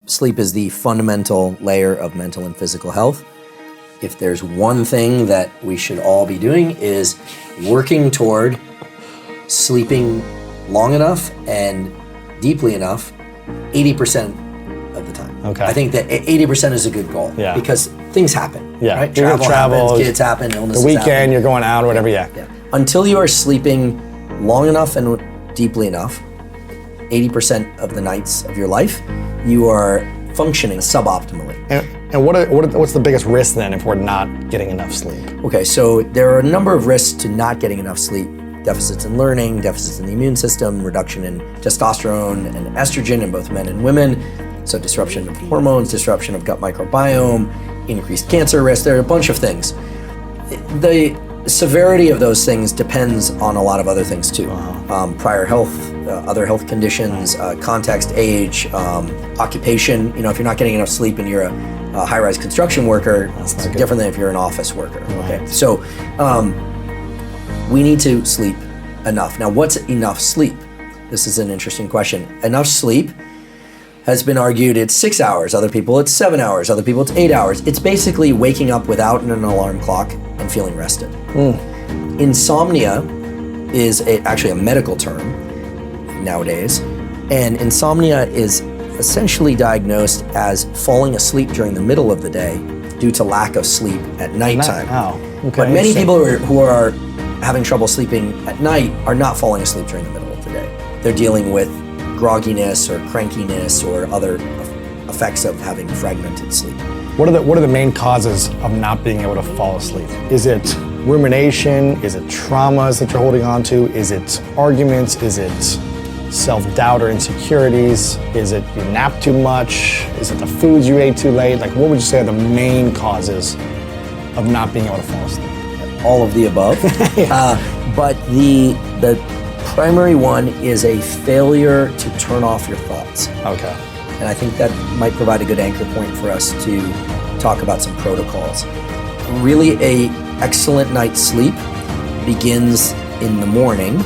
Sleep is the fundamental layer of mental and physical health. If there's one thing that we should all be doing is working toward sleeping long enough and deeply enough 80% of the time. Okay. I think that 80% is a good goal because things happen. Yeah. Right? Travel happens, kids happen, illnesses the weekend, happen. you're going out or whatever, yeah. Until you are sleeping long enough and deeply enough, 80% of the nights of your life, you are functioning suboptimally. And what's the biggest risk then if we're not getting enough sleep? Okay, so there are a number of risks to not getting enough sleep. Deficits in learning, deficits in the immune system, reduction in testosterone and estrogen in both men and women, so disruption of hormones, disruption of gut microbiome, increased cancer risk. There are a bunch of things. The severity of those things depends on a lot of other things too. Prior health, other health conditions, context, age, occupation. You know, if you're not getting enough sleep and you're a high-rise construction worker, it's different than if you're an office worker. Okay, so we need to sleep enough. Now, what's enough sleep? This is an interesting question. Enough sleep has been argued it's 6 hours. Other people it's 7 hours. Other people it's 8 hours. It's basically waking up without an alarm clock and feeling rested. Insomnia is actually a medical term nowadays, and insomnia is essentially diagnosed as falling asleep during the middle of the day due to lack of sleep at nighttime. Okay, but many people who are having trouble sleeping at night are not falling asleep during the middle of the day. They're dealing with grogginess or crankiness or other effects of having fragmented sleep. What are the main causes of not being able to fall asleep? Is it rumination? Is it traumas that you're holding on to? Is it arguments? Is it self-doubt or insecurities? Is it you nap too much? Is it the foods you ate too late? Like, what would you say are the main causes of not being able to fall asleep? All of the above. But the primary one is a failure to turn off your thoughts. Okay. And I think that might provide a good anchor point for us to talk about some protocols. Really, a excellent night's sleep begins in the morning.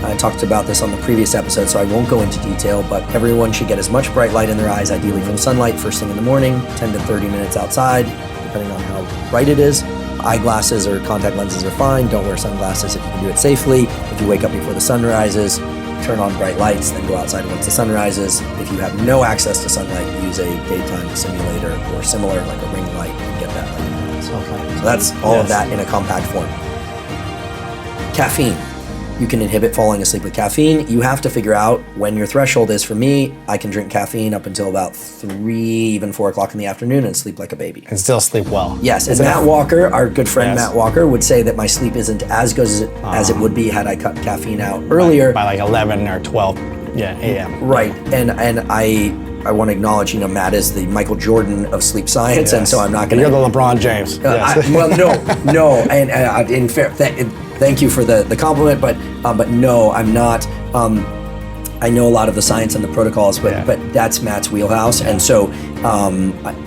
I talked about this on the previous episode, so I won't go into detail, but everyone should get as much bright light in their eyes, ideally from sunlight, first thing in the morning, 10 to 30 minutes outside, depending on how bright it is. Eyeglasses or contact lenses are fine. Don't wear sunglasses if you can do it safely. If you wake up before the sun rises, turn on bright lights, then go outside once the sun rises. If you have no access to sunlight, use a daytime simulator or similar, like a ring light, and get that light in your eyes. Okay. So that's all of that in a compact form. Caffeine. You can inhibit falling asleep with caffeine. You have to figure out when your threshold is. For me, I can drink caffeine up until about 3, even 4 o'clock in the afternoon and sleep like a baby. And still sleep well. Yes, and Matt Walker, our good friend Matt Walker, would say that my sleep isn't as good as it would be had I cut caffeine out earlier. By like 11 or 12 a.m. Right, and I want to acknowledge, Matt is the Michael Jordan of sleep science, and so I'm not going to... You're the LeBron James. No, and in fair... Thank you for the compliment, but no, I'm not. I know a lot of the science and the protocols, but that's Matt's wheelhouse. And so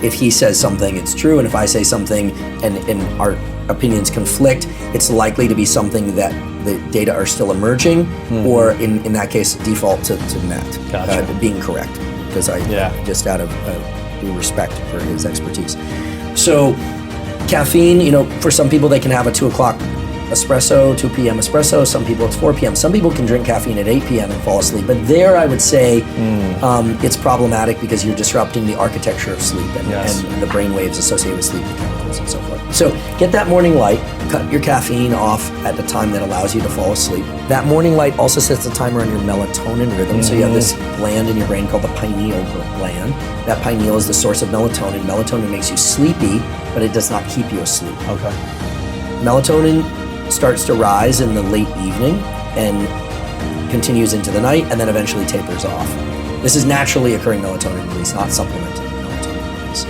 if he says something, it's true. And if I say something and our opinions conflict, it's likely to be something that the data are still emerging, or in that case, default to Matt being correct, because just out of due respect for his expertise. So caffeine, for some people, they can have a 2 o'clock espresso, 2 p.m. espresso. Some people it's 4 p.m. Some people can drink caffeine at 8 p.m. and fall asleep. But there, I would say it's problematic because you're disrupting the architecture of sleep and the brain waves associated with sleep, the chemicals and so forth. So get that morning light, cut your caffeine off at the time that allows you to fall asleep. That morning light also sets a timer on your melatonin rhythm. So you have this gland in your brain called the pineal gland. That pineal is the source of melatonin. Melatonin makes you sleepy, but it does not keep you asleep. Okay. Melatonin starts to rise in the late evening and continues into the night and then eventually tapers off. This is naturally occurring melatonin release, not supplemented melatonin release.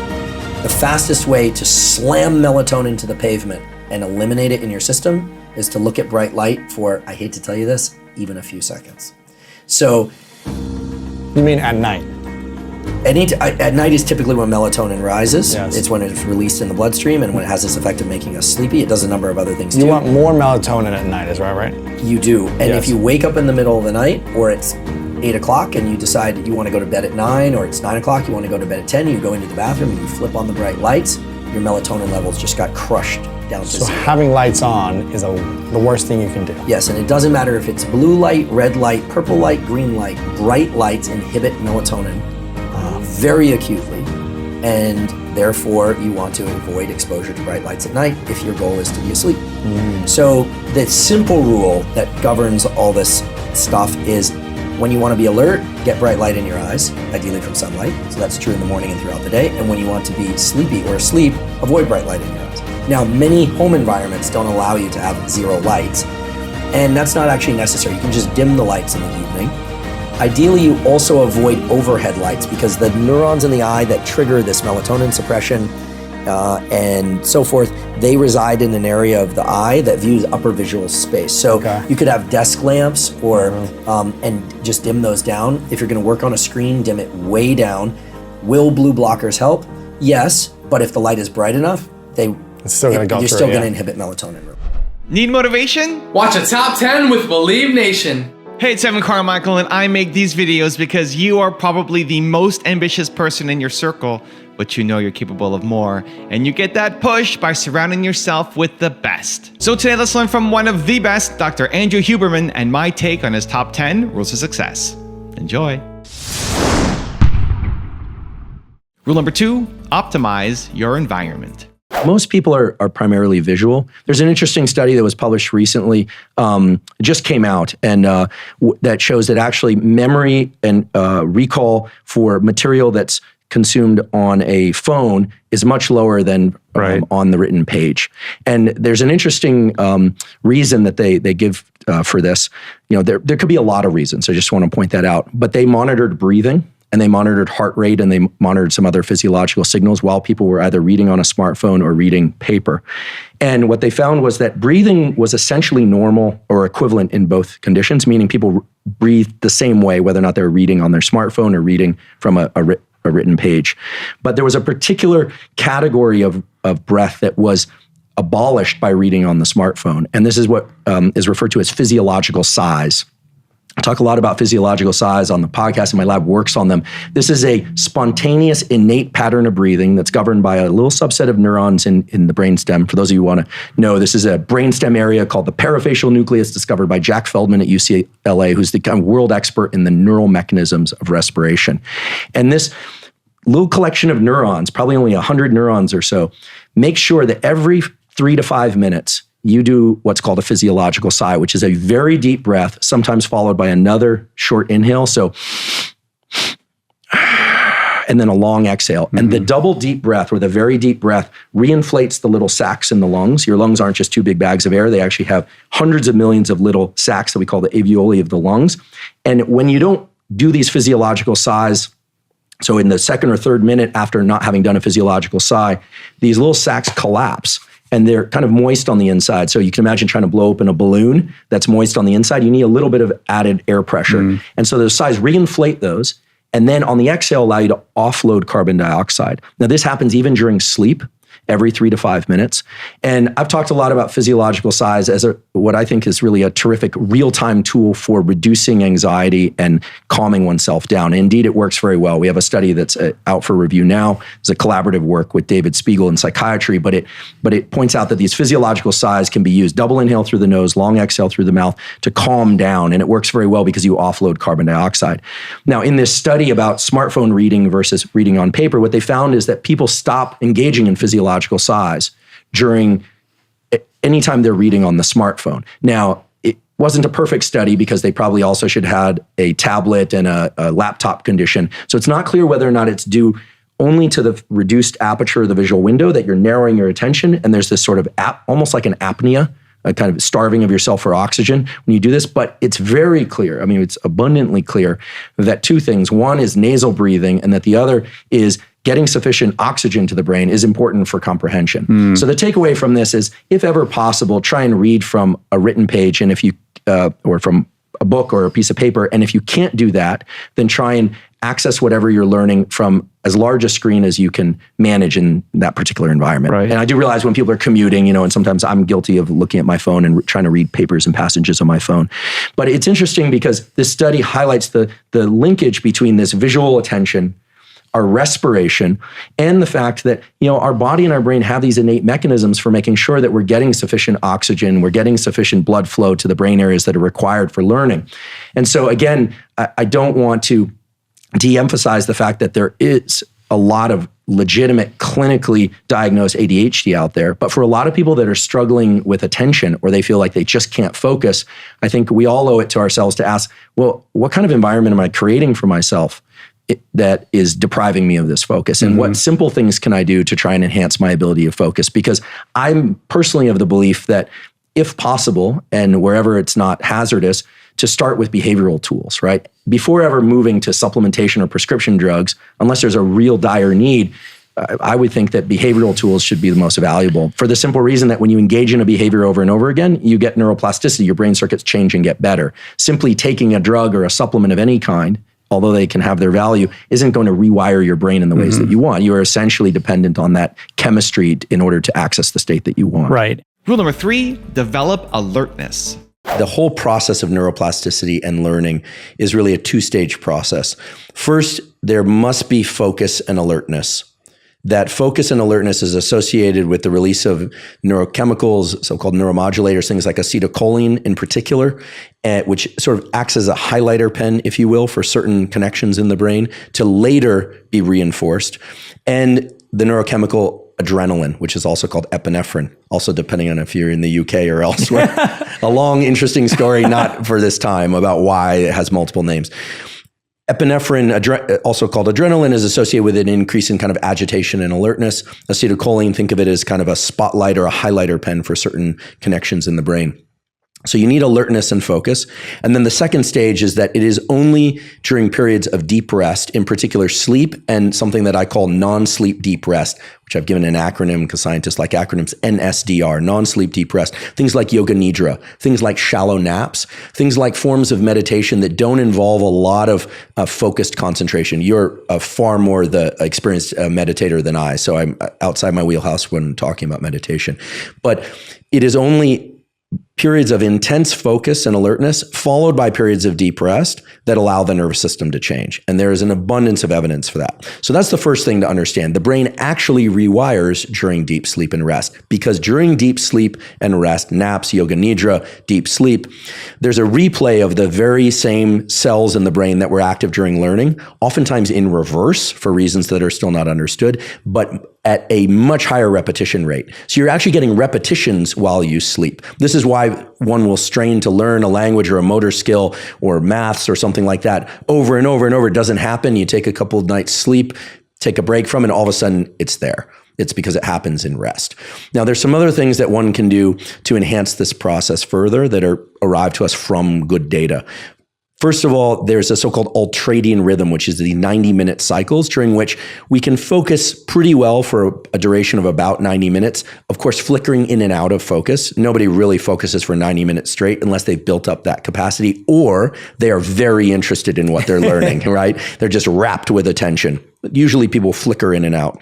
The fastest way to slam melatonin to the pavement and eliminate it in your system is to look at bright light for, I hate to tell you this, even a few seconds. So... You mean at night? At night is typically when melatonin rises. Yes. It's when it's released in the bloodstream and when it has this effect of making us sleepy. It does a number of other things too. You want more melatonin at night, is that right? You do. And if you wake up in the middle of the night or it's 8 o'clock and you decide you want to go to bed at 9, or it's 9 o'clock, you want to go to bed at 10, you go into the bathroom and you flip on the bright lights, your melatonin levels just got crushed down to So zero. having lights on is the worst thing you can do. Yes, and it doesn't matter if it's blue light, red light, purple light, green light. Bright lights inhibit melatonin very acutely, and therefore you want to avoid exposure to bright lights at night if your goal is to be asleep. So the simple rule that governs all this stuff is when you want to be alert, get bright light in your eyes, ideally from sunlight. So that's true in the morning and throughout the day. And when you want to be sleepy or asleep, avoid bright light in your eyes. Now, many home environments don't allow you to have zero lights, and that's not actually necessary. You can just dim the lights in the evening. Ideally, you also avoid overhead lights because the neurons in the eye that trigger this melatonin suppression and so forth, they reside in an area of the eye that views upper visual space. So you could have desk lamps or and just dim those down. If you're going to work on a screen, dim it way down. Will blue blockers help? Yes, but if the light is bright enough, you're still going to inhibit melatonin. Need motivation? Watch a top 10 with Believe Nation. Hey, it's Evan Carmichael, and I make these videos because you are probably the most ambitious person in your circle, but you know you're capable of more. And you get that push by surrounding yourself with the best. So today, let's learn from one of the best, Dr. Andrew Huberman, and my take on his top 10 rules of success. Enjoy. Rule number 2, optimize your environment. Most people are primarily visual. There's an interesting study that was published recently, just came out, and that shows that actually memory and recall for material that's consumed on a phone is much lower than on the written page. And there's an interesting reason that they give for this. You know, there could be a lot of reasons. I just want to point that out. But they monitored breathing, and they monitored heart rate, and they monitored some other physiological signals while people were either reading on a smartphone or reading paper. And what they found was that breathing was essentially normal or equivalent in both conditions, meaning people breathed the same way, whether or not they were reading on their smartphone or reading from a written page. But there was a particular category of breath that was abolished by reading on the smartphone. And this is what is referred to as physiological sighs. I talk a lot about physiological sighs on the podcast, and my lab works on them. This is a spontaneous, innate pattern of breathing that's governed by a little subset of neurons in the brainstem. For those of you who want to know, this is a brainstem area called the parafacial nucleus, discovered by Jack Feldman at UCLA, who's the kind of world expert in the neural mechanisms of respiration. And this little collection of neurons, probably only 100 neurons or so, make sure that every 3 to 5 minutes, you do what's called a physiological sigh, which is a very deep breath, sometimes followed by another short inhale. So, and then a long exhale. And the double deep breath, or the very deep breath, reinflates the little sacs in the lungs. Your lungs aren't just two big bags of air. They actually have hundreds of millions of little sacs that we call the alveoli of the lungs. And when you don't do these physiological sighs, so in the second or third minute after not having done a physiological sigh, these little sacs collapse. And they're kind of moist on the inside. So you can imagine trying to blow open a balloon that's moist on the inside. You need a little bit of added air pressure. And so those sighs reinflate those. And then on the exhale, allow you to offload carbon dioxide. Now, this happens even during sleep, every 3 to 5 minutes. And I've talked a lot about physiological sighs as what I think is really a terrific real-time tool for reducing anxiety and calming oneself down. Indeed, it works very well. We have a study that's out for review now. It's a collaborative work with David Spiegel in psychiatry, but it points out that these physiological sighs can be used, double inhale through the nose, long exhale through the mouth, to calm down. And it works very well because you offload carbon dioxide. Now, in this study about smartphone reading versus reading on paper, what they found is that people stop engaging in physiological sighs during anytime they're reading on the smartphone. Now, it wasn't a perfect study because they probably also should have had a tablet and a laptop condition. So it's not clear whether or not it's due only to the reduced aperture of the visual window that you're narrowing your attention, and there's this sort of almost like an apnea, a kind of starving of yourself for oxygen when you do this. But it's very clear, I mean, it's abundantly clear that two things. One is nasal breathing, and that the other is getting sufficient oxygen to the brain is important for comprehension. So the takeaway from this is, if ever possible, try and read from a written page, and if you or from a book or a piece of paper. And if you can't do that, then try and access whatever you're learning from as large a screen as you can manage in that particular environment. Right. And I do realize when people are commuting, and sometimes I'm guilty of looking at my phone and trying to read papers and passages on my phone. But it's interesting because this study highlights the linkage between this visual attention, our respiration, and the fact that, our body and our brain have these innate mechanisms for making sure that we're getting sufficient oxygen, we're getting sufficient blood flow to the brain areas that are required for learning. And so again, I don't want to de-emphasize the fact that there is a lot of legitimate clinically diagnosed ADHD out there. But for a lot of people that are struggling with attention or they feel like they just can't focus, I think we all owe it to ourselves to ask, well, what kind of environment am I creating for myself that is depriving me of this focus? And what simple things can I do to try and enhance my ability to focus? Because I'm personally of the belief that if possible, and wherever it's not hazardous, to start with behavioral tools, right? Before ever moving to supplementation or prescription drugs, unless there's a real dire need, I would think that behavioral tools should be the most valuable, for the simple reason that when you engage in a behavior over and over again, you get neuroplasticity, your brain circuits change and get better. Simply taking a drug or a supplement of any kind, although they can have their value, isn't going to rewire your brain in the ways that you want. You are essentially dependent on that chemistry in order to access the state that you want. Right. Rule number 3, develop alertness. The whole process of neuroplasticity and learning is really a two-stage process. First, there must be focus and alertness. That focus and alertness is associated with the release of neurochemicals, so-called neuromodulators, things like acetylcholine in particular, which sort of acts as a highlighter pen, if you will, for certain connections in the brain to later be reinforced. And the neurochemical adrenaline, which is also called epinephrine, also depending on if you're in the UK or elsewhere. A long, interesting story, not for this time, about why it has multiple names. Epinephrine, also called adrenaline, is associated with an increase in kind of agitation and alertness. Acetylcholine, think of it as kind of a spotlight or a highlighter pen for certain connections in the brain. So you need alertness and focus. And then the second stage is that it is only during periods of deep rest, in particular sleep, and something that I call non-sleep deep rest, which I've given an acronym because scientists like acronyms, NSDR, non-sleep deep rest. Things like yoga nidra, things like shallow naps, things like forms of meditation that don't involve a lot of focused concentration. You're far more the experienced meditator than I, so I'm outside my wheelhouse when talking about meditation. But it is only periods of intense focus and alertness followed by periods of deep rest that allow the nervous system to change. And there is an abundance of evidence for that. So that's the first thing to understand. The brain actually rewires during deep sleep and rest, because during deep sleep and rest, naps, yoga nidra, deep sleep, there's a replay of the very same cells in the brain that were active during learning, oftentimes in reverse for reasons that are still not understood, but at a much higher repetition rate. So you're actually getting repetitions while you sleep. This is why one will strain to learn a language or a motor skill or maths or something like that over and over and over. It doesn't happen. You take a couple of nights sleep, take a break from it, and all of a sudden it's there. It's because it happens in rest. Now, there's some other things that one can do to enhance this process further that are arrived to us from good data. First of all, there's a so-called ultradian rhythm, which is the 90-minute cycles during which we can focus pretty well for a duration of about 90 minutes. Of course, flickering in and out of focus. Nobody really focuses for 90 minutes straight unless they've built up that capacity or they are very interested in what they're learning, right? They're just wrapped with attention. Usually people flicker in and out.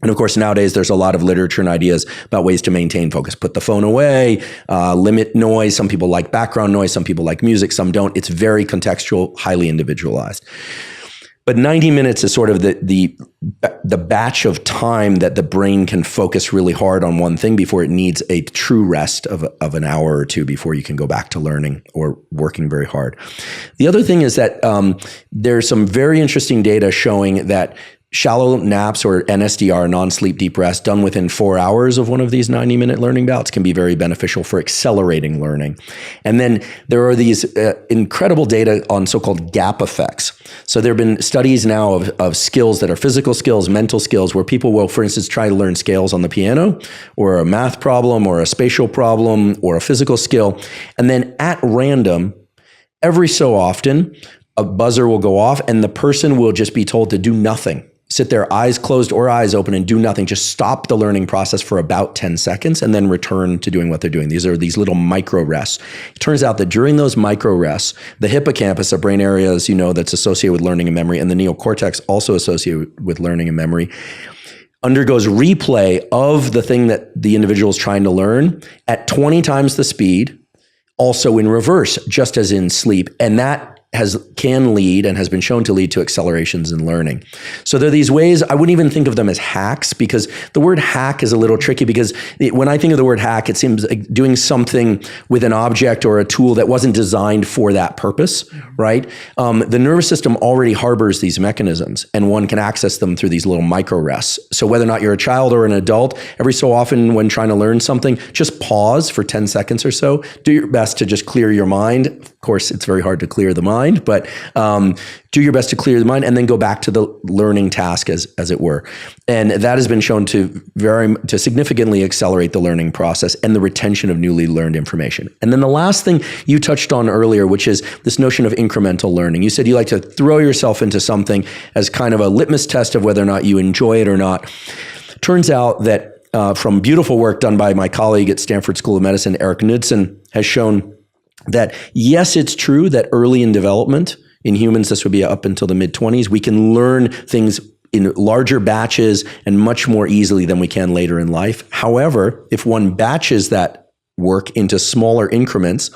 And of course, nowadays, there's a lot of literature and ideas about ways to maintain focus. Put the phone away, limit noise. Some people like background noise. Some people like music. Some don't. It's very contextual, highly individualized. But 90 minutes is sort of the batch of time that the brain can focus really hard on one thing before it needs a true rest of an hour or two before you can go back to learning or working very hard. The other thing is that there's some very interesting data showing that shallow naps, or NSDR, non-sleep deep rest, done within 4 hours of one of these 90-minute learning bouts can be very beneficial for accelerating learning. And then there are these incredible data on so-called gap effects. So there have been studies now of skills that are physical skills, mental skills, where people will, for instance, try to learn scales on the piano, or a math problem, or a spatial problem, or a physical skill. And then at random, every so often, a buzzer will go off and the person will just be told to do nothing. sit there, eyes closed or eyes open, and do nothing. Just stop the learning process for about 10 seconds and then return to doing what they're doing. These are these little micro rests. It turns out that during those micro rests, the hippocampus, a brain area, as you know, that's associated with learning and memory, and the neocortex, also associated with learning and memory, undergoes replay of the thing that the individual is trying to learn at 20 times the speed, also in reverse, just as in sleep. And that can lead and has been shown to lead to accelerations in learning. So there are these ways. I wouldn't even think of them as hacks, because the word hack is a little tricky, because when I think of the word hack, it seems like doing something with an object or a tool that wasn't designed for that purpose, right? The nervous system already harbors these mechanisms, and one can access them through these little micro rests. So whether or not you're a child or an adult, every so often when trying to learn something, just pause for 10 seconds or so. Do your best to just clear your mind. Of course, it's very hard to clear the mind, but do your best to clear the mind and then go back to the learning task, as it were. And that has been shown to significantly accelerate the learning process and the retention of newly learned information. And then the last thing you touched on earlier, which is this notion of incremental learning. You said you like to throw yourself into something as kind of a litmus test of whether or not you enjoy it or not. Turns out that from beautiful work done by my colleague at Stanford School of Medicine, Eric Knudsen, has shown that yes, it's true that early in development, in humans, this would be up until the mid-20s, we can learn things in larger batches and much more easily than we can later in life. However, if one batches that work into smaller increments,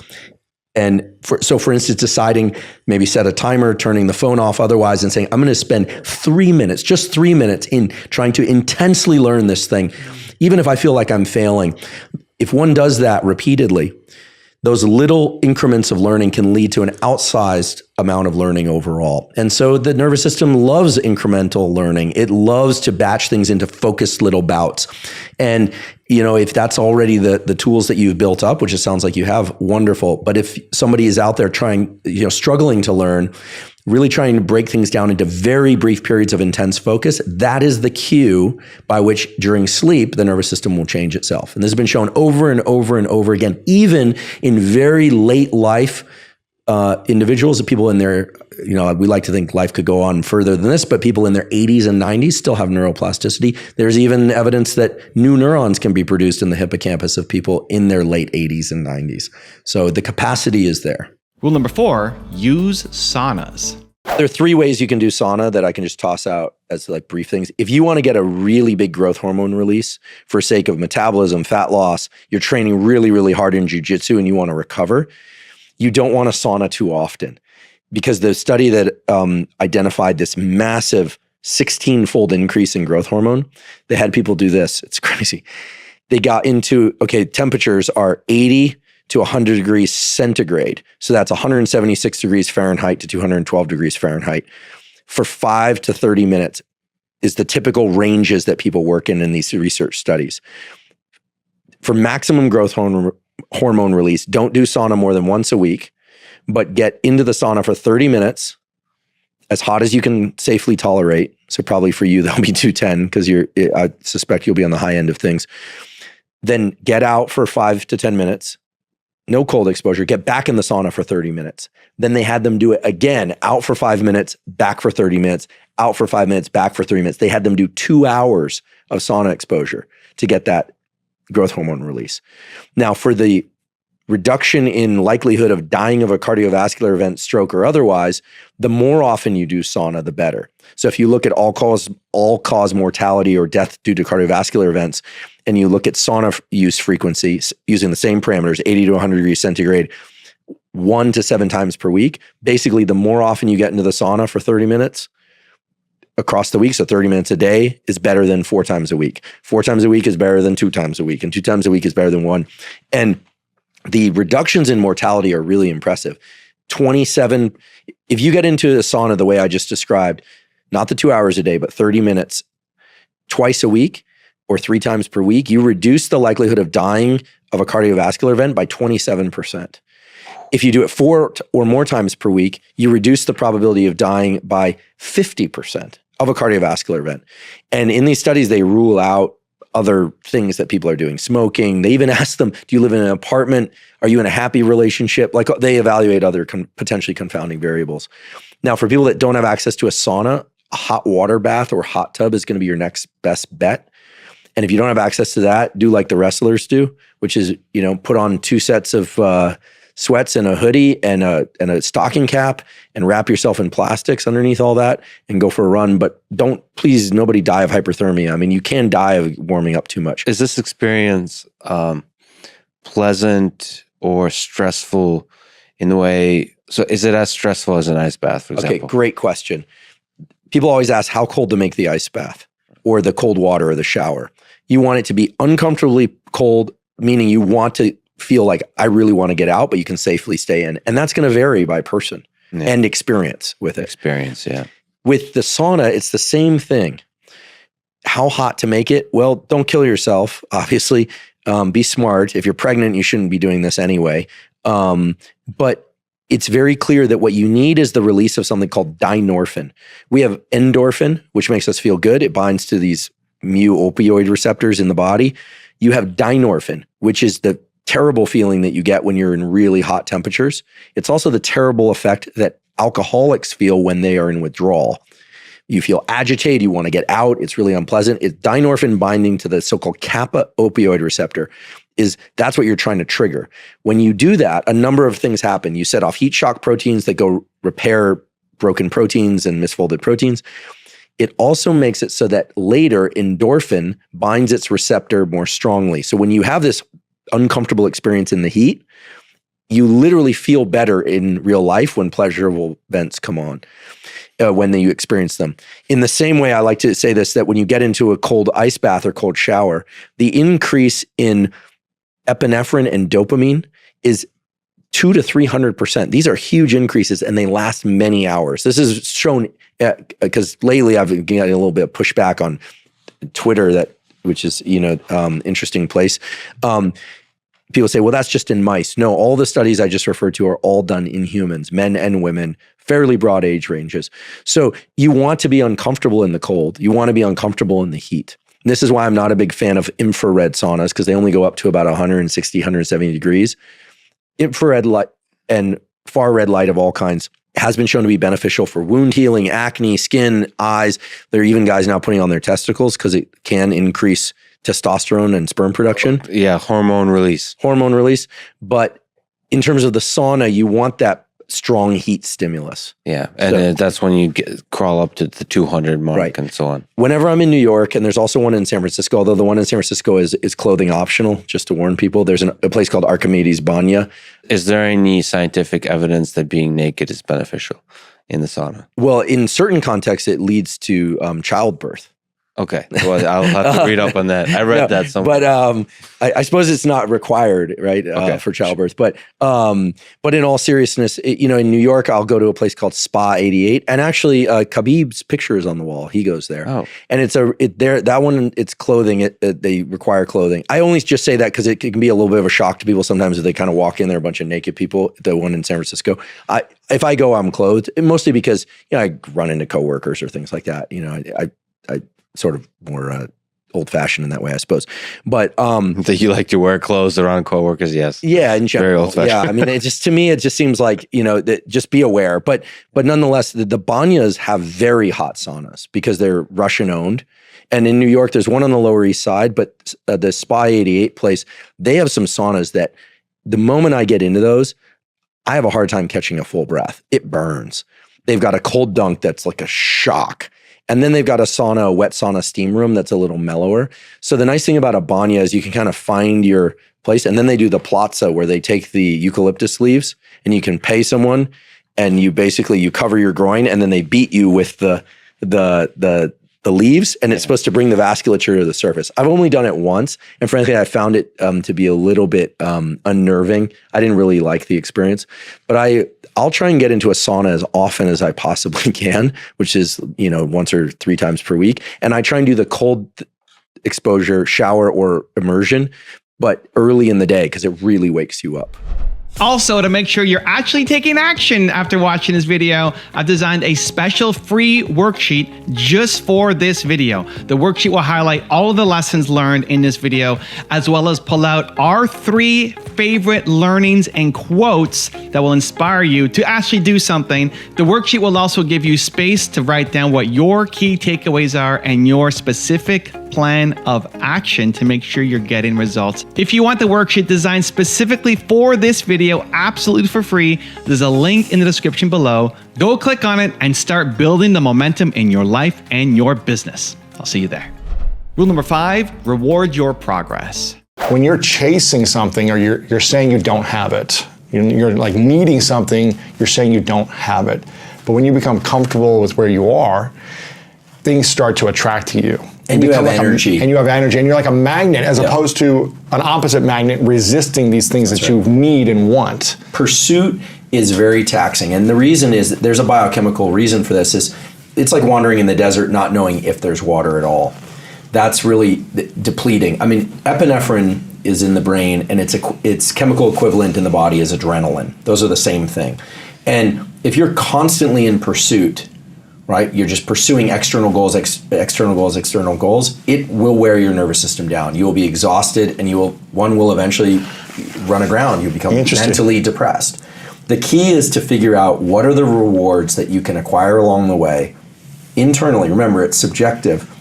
and for instance, deciding, maybe set a timer, turning the phone off otherwise, and saying, I'm going to spend 3 minutes, just 3 minutes in trying to intensely learn this thing, even if I feel like I'm failing. If one does that repeatedly, those little increments of learning can lead to an outsized amount of learning overall. And so the nervous system loves incremental learning. It loves to batch things into focused little bouts. And, if that's already the tools that you've built up, which it sounds like you have, wonderful. But if somebody is out there trying, struggling to learn, really trying to break things down into very brief periods of intense focus, that is the cue by which during sleep, the nervous system will change itself. And this has been shown over and over and over again, even in very late life individuals, people in their, we like to think life could go on further than this, but people in their 80s and 90s still have neuroplasticity. There's even evidence that new neurons can be produced in the hippocampus of people in their late 80s and 90s. So the capacity is there. Rule number 4, use saunas. There are 3 ways you can do sauna that I can just toss out as like brief things. If you want to get a really big growth hormone release for sake of metabolism, fat loss, you're training really, really hard in jiu-jitsu and you want to recover, you don't want a sauna too often, because the study that identified this massive 16-fold increase in growth hormone, they had people do this. It's crazy. They got into, temperatures are 80 to 100 degrees centigrade. So that's 176 degrees Fahrenheit to 212 degrees Fahrenheit for 5 to 30 minutes is the typical ranges that people work in these research studies. For maximum growth hormone release, don't do sauna more than once a week, but get into the sauna for 30 minutes, as hot as you can safely tolerate. So probably for you, that'll be 210, because I suspect you'll be on the high end of things. Then get out for 5 to 10 minutes. No cold exposure, get back in the sauna for 30 minutes. Then they had them do it again, out for 5 minutes, back for 30 minutes, out for 5 minutes, back for 3 minutes. They had them do 2 hours of sauna exposure to get that growth hormone release. Now, for the reduction in likelihood of dying of a cardiovascular event, stroke or otherwise, the more often you do sauna, the better. So if you look at all-cause mortality or death due to cardiovascular events, and you look at sauna use frequency using the same parameters, 80 to 100 degrees centigrade, 1 to 7 times per week, basically the more often you get into the sauna for 30 minutes across the week, so 30 minutes a day, is better than 4 times a week. 4 times a week is better than 2 times a week, and 2 times a week is better than 1. And the reductions in mortality are really impressive. 27, if you get into a sauna the way I just described, not the 2 hours a day, but 30 minutes twice a week or 3 times per week, you reduce the likelihood of dying of a cardiovascular event by 27%. If you do it 4 or more times per week, you reduce the probability of dying by 50% of a cardiovascular event. And in these studies, they rule out other things that people are doing. Smoking. They even ask them, do you live in an apartment? Are you in a happy relationship? Like, they evaluate other potentially confounding variables. Now, for people that don't have access to a sauna, a hot water bath or hot tub is going to be your next best bet. And if you don't have access to that, do like the wrestlers do, which is, put on 2 sets of sweats and a hoodie and a stocking cap and wrap yourself in plastics underneath all that and go for a run. But please, nobody die of hyperthermia. I mean, you can die of warming up too much. Is this experience pleasant or stressful in the way? So is it as stressful as an ice bath, for example? Okay, great question. People always ask how cold to make the ice bath or the cold water or the shower. You want it to be uncomfortably cold, meaning you want to feel like I really want to get out, but you can safely stay in. And that's going to vary by person and experience with it. Experience, yeah. With the sauna, it's the same thing. How hot to make it? Well, don't kill yourself, obviously. Be smart. If you're pregnant, you shouldn't be doing this anyway. But it's very clear that what you need is the release of something called dynorphin. We have endorphin, which makes us feel good. It binds to these mu-opioid receptors in the body. You have dynorphin, which is the terrible feeling that you get when you're in really hot temperatures. It's also the terrible effect that alcoholics feel when they are in withdrawal. You feel agitated, you want to get out, it's really unpleasant. It's dynorphin binding to the so-called kappa opioid receptor. That's what you're trying to trigger. When you do that, a number of things happen. You set off heat shock proteins that go repair broken proteins and misfolded proteins. It also makes it so that later endorphin binds its receptor more strongly. So when you have this uncomfortable experience in the heat, you literally feel better in real life when pleasurable events come on, when you experience them. In the same way, I like to say this, that when you get into a cold ice bath or cold shower, the increase in epinephrine and dopamine is 200 to 300%. These are huge increases and they last many hours. This is shown because lately I've been getting a little bit of pushback on Twitter, which is, interesting place. People say, well, that's just in mice. No, all the studies I just referred to are all done in humans, men and women, fairly broad age ranges. So you want to be uncomfortable in the cold. You want to be uncomfortable in the heat. And this is why I'm not a big fan of infrared saunas, because they only go up to about 160, 170 degrees. Infrared light and far red light of all kinds has been shown to be beneficial for wound healing, acne, skin, eyes. There are even guys now putting on their testicles because it can increase testosterone and sperm production. Yeah, hormone release. But in terms of the sauna, you want that strong heat stimulus. Yeah, and that's when you crawl up to the 200 mark, right, and so on. Whenever I'm in New York, and there's also one in San Francisco, although the one in San Francisco is clothing optional, just to warn people, there's a place called Archimedes Banya. Is there any scientific evidence that being naked is beneficial in the sauna? Well, in certain contexts, it leads to childbirth. Okay, well, I'll have to read up on that. I read that somewhere. But I suppose it's not required, right, for childbirth. But in all seriousness, in New York, I'll go to a place called Spa 88, and actually, Khabib's picture is on the wall. He goes there, and that one. It's clothing. They require clothing. I only just say that because it can be a little bit of a shock to people sometimes if they kind of walk in there, a bunch of naked people. The one in San Francisco, if I go, I'm clothed, mostly because I run into coworkers or things like that. I sort of more old-fashioned in that way, I suppose. But that you like to wear clothes around coworkers, yes. Yeah, in general. Very old-fashioned. Yeah, I mean, to me, it just seems like, that just be aware. But nonetheless, the banyas have very hot saunas because they're Russian-owned. And in New York, there's one on the Lower East Side, but the Spa 88 place, they have some saunas that the moment I get into those, I have a hard time catching a full breath. It burns. They've got a cold dunk that's like a shock. And then they've got a wet sauna steam room that's a little mellower. So the nice thing about a banya is you can kind of find your place. And then they do the plaza where they take the eucalyptus leaves and you can pay someone and you cover your groin and then they beat you with the leaves and it's supposed to bring the vasculature to the surface. I've only done it once. And frankly, I found it to be a little bit unnerving. I didn't really like the experience, but I'll try and get into a sauna as often as I possibly can, which is, once or 3 times per week. And I try and do the cold exposure shower or immersion, but early in the day because it really wakes you up. Also, to make sure you're actually taking action after watching this video, I've designed a special free worksheet just for this video. The worksheet will highlight all of the lessons learned in this video, as well as pull out our 3 favorite learnings and quotes that will inspire you to actually do something. The worksheet will also give you space to write down what your key takeaways are and your specific plan of action to make sure you're getting results. If you want the worksheet designed specifically for this video, absolutely for free, there's a link in the description below. Go click on it and start building the momentum in your life and your business. I'll see you there. Rule number 5, reward your progress. When you're chasing something or you're saying you don't have it, you're like needing something, you're saying you don't have it. But when you become comfortable with where you are, things start to attract to you. And you have energy. And you have energy, and you're like a magnet as opposed to an opposite magnet resisting these things that you need and want. Pursuit is very taxing. And the reason is that there's a biochemical reason for this. Is it's like wandering in the desert not knowing if there's water at all. That's really depleting. I mean, epinephrine is in the brain, and its chemical equivalent in the body is adrenaline. Those are the same thing. And if you're constantly in pursuit, right? You're just pursuing external goals, external goals. It will wear your nervous system down. You will be exhausted, and one will eventually run aground. You'll become mentally depressed. The key is to figure out what are the rewards that you can acquire along the way internally. Remember, it's subjective.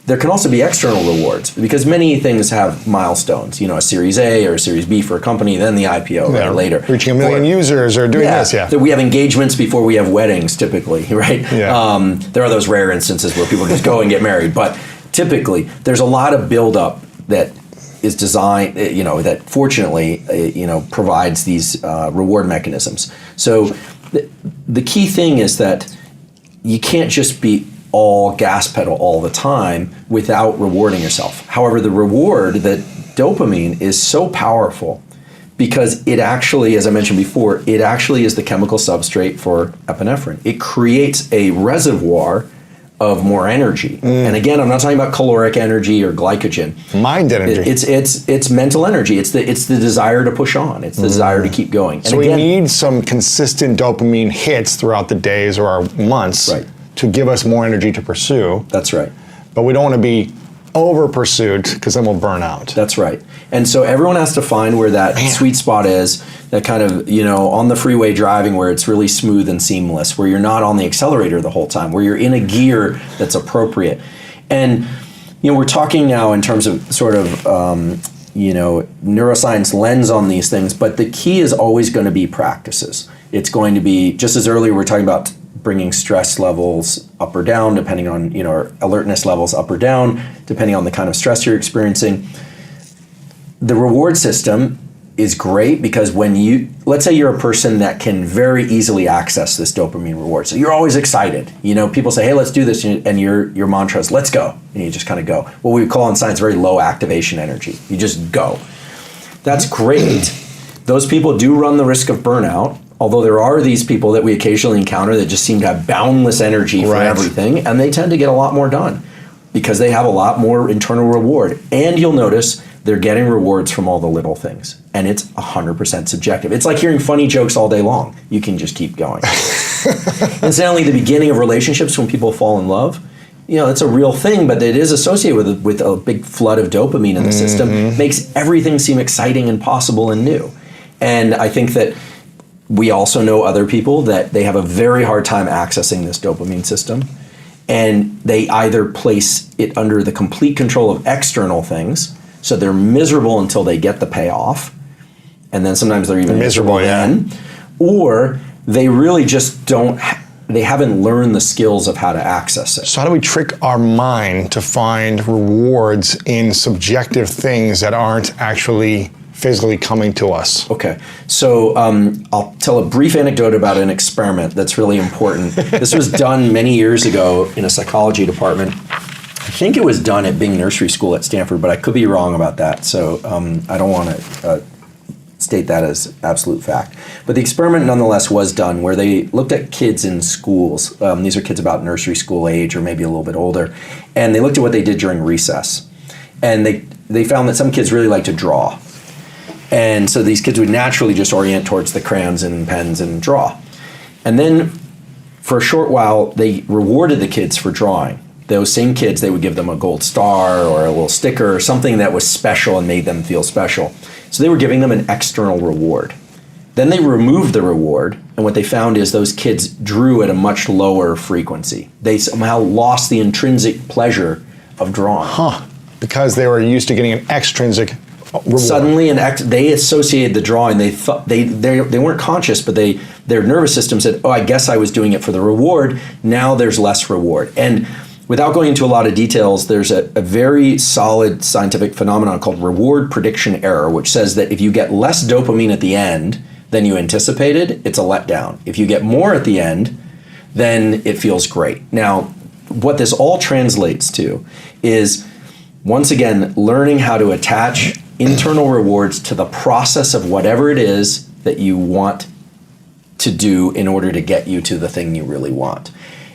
There can also be external rewards because many things have milestones, a Series A or a Series B for a company, then the IPO later. Reaching 1 million users or doing this, So we have engagements before we have weddings typically, right? Yeah. There are those rare instances where people just go and get married, but typically there's a lot of buildup that is designed, that fortunately, provides these reward mechanisms. So the key thing is that you can't just be all gas pedal all the time without rewarding yourself. However, the reward, that dopamine, is so powerful because it actually, as I mentioned before, it actually is the chemical substrate for epinephrine. It creates a reservoir of more energy. And again, I'm not talking about caloric energy or glycogen. Mind energy. It's mental energy. It's the desire to push on. It's the desire to keep going. And so we need some consistent dopamine hits throughout the days or our months. Right. To give us more energy to pursue. That's right. But we don't want to be over pursued because then we'll burn out. That's right. And so everyone has to find where that sweet spot is, that kind of, on the freeway driving where it's really smooth and seamless, where you're not on the accelerator the whole time, where you're in a gear that's appropriate. And, we're talking now in terms of sort of, neuroscience lens on these things, but the key is always going to be practices. It's going to be, just as earlier we were talking about bringing stress levels up or down, depending on, or alertness levels up or down, depending on the kind of stress you're experiencing. The reward system is great because let's say you're a person that can very easily access this dopamine reward. So you're always excited. People say, hey, let's do this. And your mantra is, let's go. And you just kind of go. What we call in science very low activation energy. You just go. That's great. Those people do run the risk of burnout. Although there are these people that we occasionally encounter that just seem to have boundless energy for everything, and they tend to get a lot more done because they have a lot more internal reward. And you'll notice they're getting rewards from all the little things, and it's 100% subjective. It's like hearing funny jokes all day long. You can just keep going. Incidentally, the beginning of relationships, when people fall in love, it's a real thing, but it is associated with a big flood of dopamine in the system. Makes everything seem exciting and possible and new. And I think that we also know other people that they have a very hard time accessing this dopamine system, and they either place it under the complete control of external things, so they're miserable until they get the payoff, and then sometimes they're even miserable then, or they really just they haven't learned the skills of how to access it. So how do we trick our mind to find rewards in subjective things that aren't actually physically coming to us? Okay, so I'll tell a brief anecdote about an experiment that's really important. This was done many years ago in a psychology department. I think it was done at Bing Nursery School at Stanford, but I could be wrong about that. So I don't want to state that as absolute fact. But the experiment nonetheless was done where they looked at kids in schools. These are kids about nursery school age or maybe a little bit older. And they looked at what they did during recess. And they found that some kids really like to draw. And so these kids would naturally just orient towards the crayons and pens and draw. And then for a short while, they rewarded the kids for drawing. Those same kids, they would give them a gold star or a little sticker or something that was special and made them feel special. So they were giving them an external reward. Then they removed the reward, and what they found is those kids drew at a much lower frequency. They somehow lost the intrinsic pleasure of drawing. Because they were used to getting an extrinsic reward. Suddenly, they associated the drawing. They thought they weren't conscious, but their nervous system said, "Oh, I guess I was doing it for the reward. Now there's less reward." And without going into a lot of details, there's a very solid scientific phenomenon called reward prediction error, which says that if you get less dopamine at the end than you anticipated, it's a letdown. If you get more at the end, then it feels great. Now, what this all translates to is, once again, learning how to attach internal rewards to the process of whatever it is that you want to do in order to get you to the thing you really want.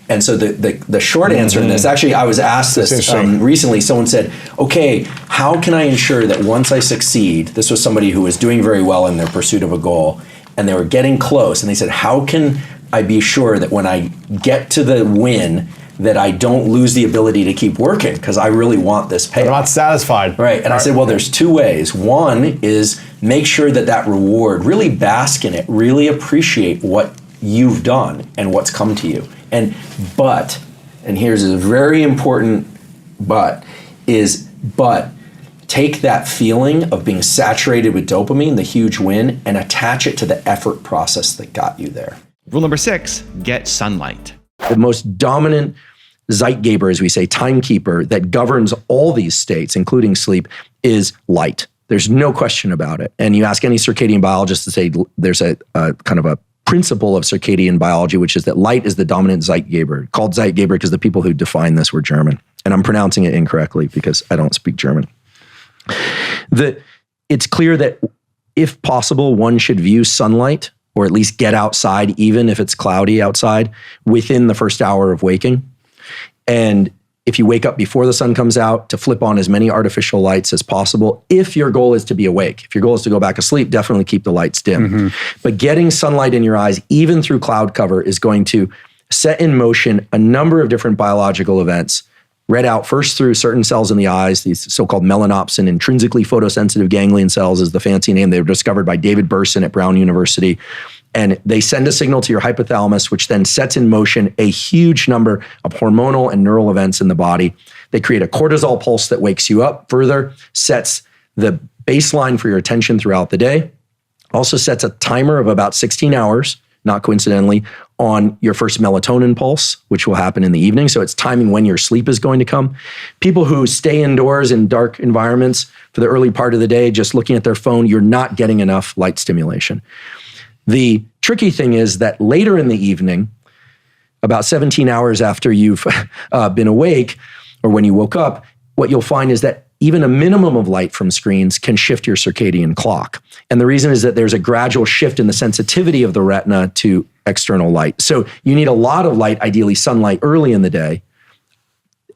And so the short answer in this, actually, I was asked this recently. Someone said, okay, how can I ensure that once I succeed, this was somebody who was doing very well in their pursuit of a goal, and they were getting close, and they said, how can I be sure that when I get to the win, that I don't lose the ability to keep working, because I really want this payoff. I'm not satisfied. Right, and I said, well, there's two ways. One is make sure that reward, really bask in it, really appreciate what you've done and what's come to you. And here's a very important but, take that feeling of being saturated with dopamine, the huge win, and attach it to the effort process that got you there. Rule number 6, get sunlight. The most dominant Zeitgeber, as we say, timekeeper that governs all these states, including sleep, is light. There's no question about it. And you ask any circadian biologist to say there's a kind of a principle of circadian biology, which is that light is the dominant Zeitgeber. Called Zeitgeber because the people who defined this were German. And I'm pronouncing it incorrectly because I don't speak German. It's clear that if possible, one should view sunlight, or at least get outside, even if it's cloudy outside, within the first hour of waking. And if you wake up before the sun comes out, to flip on as many artificial lights as possible. If your goal is to be awake, if your goal is to go back to sleep, definitely keep the lights dim. But getting sunlight in your eyes, even through cloud cover, is going to set in motion a number of different biological events, read out first through certain cells in the eyes, these so-called melanopsin, intrinsically photosensitive ganglion cells is the fancy name. They were discovered by David Burson at Brown University. And they send a signal to your hypothalamus, which then sets in motion a huge number of hormonal and neural events in the body. They create a cortisol pulse that wakes you up further, sets the baseline for your attention throughout the day, also sets a timer of about 16 hours, not coincidentally, on your first melatonin pulse, which will happen in the evening. So it's timing when your sleep is going to come. People who stay indoors in dark environments for the early part of the day, just looking at their phone, you're not getting enough light stimulation. The tricky thing is that later in the evening, about 17 hours after you've been awake, or when you woke up, what you'll find is that even a minimum of light from screens can shift your circadian clock. And the reason is that there's a gradual shift in the sensitivity of the retina to external light. So you need a lot of light, ideally sunlight, early in the day.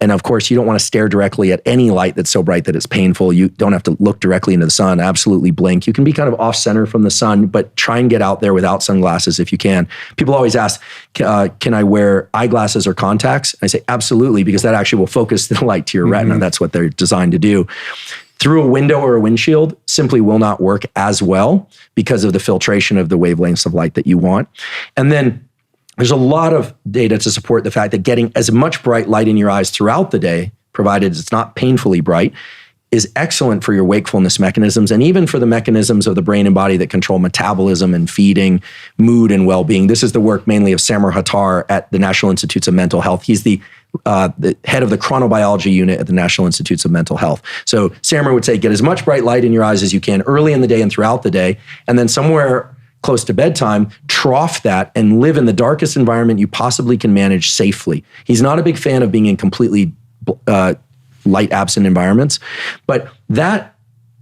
And of course, you don't want to stare directly at any light that's so bright that it's painful. You don't have to look directly into the sun, absolutely blink. You can be kind of off center from the sun, but try and get out there without sunglasses if you can. People always ask, can I wear eyeglasses or contacts? I say, absolutely, because that actually will focus the light to your retina. That's what they're designed to do. Through a window or a windshield simply will not work as well because of the filtration of the wavelengths of light that you want. And then there's a lot of data to support the fact that getting as much bright light in your eyes throughout the day, provided it's not painfully bright, is excellent for your wakefulness mechanisms and even for the mechanisms of the brain and body that control metabolism and feeding, mood, and well-being. This is the work mainly of Samar Hattar at the National Institutes of Mental Health. He's the head of the chronobiology unit at the National Institutes of Mental Health. So Samar would say, get as much bright light in your eyes as you can early in the day and throughout the day, and then somewhere close to bedtime, trough that and live in the darkest environment you possibly can manage safely. He's not a big fan of being in completely light absent environments, but that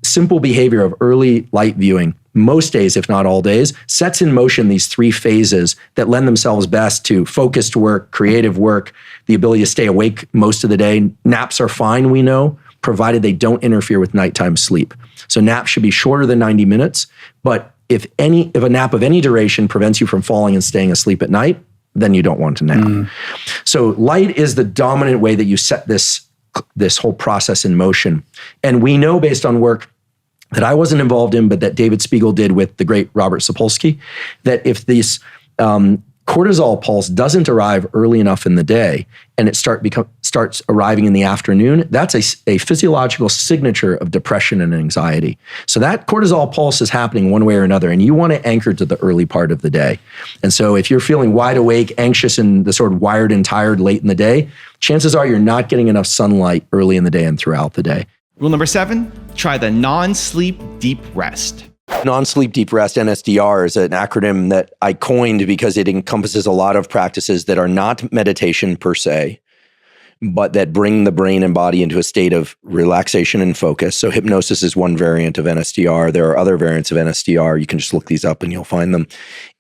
simple behavior of early light viewing, most days, if not all days, sets in motion these three phases that lend themselves best to focused work, creative work, the ability to stay awake most of the day. Naps are fine, we know, provided they don't interfere with nighttime sleep. So naps should be shorter than 90 minutes, but if a nap of any duration prevents you from falling and staying asleep at night, then you don't want to nap. So light is the dominant way that you set this whole process in motion. And we know based on work that I wasn't involved in, but that David Spiegel did with the great Robert Sapolsky, that if this cortisol pulse doesn't arrive early enough in the day and it starts arriving in the afternoon, that's a physiological signature of depression and anxiety. So that cortisol pulse is happening one way or another, and you want to anchor to the early part of the day. And so if you're feeling wide awake, anxious, and the sort of wired and tired late in the day, chances are you're not getting enough sunlight early in the day and throughout the day. Rule number 7, try the non-sleep deep rest. Non-sleep deep rest, NSDR, is an acronym that I coined because it encompasses a lot of practices that are not meditation per se, but that bring the brain and body into a state of relaxation and focus. So hypnosis is one variant of NSDR. There are other variants of NSDR. You can just look these up and you'll find them.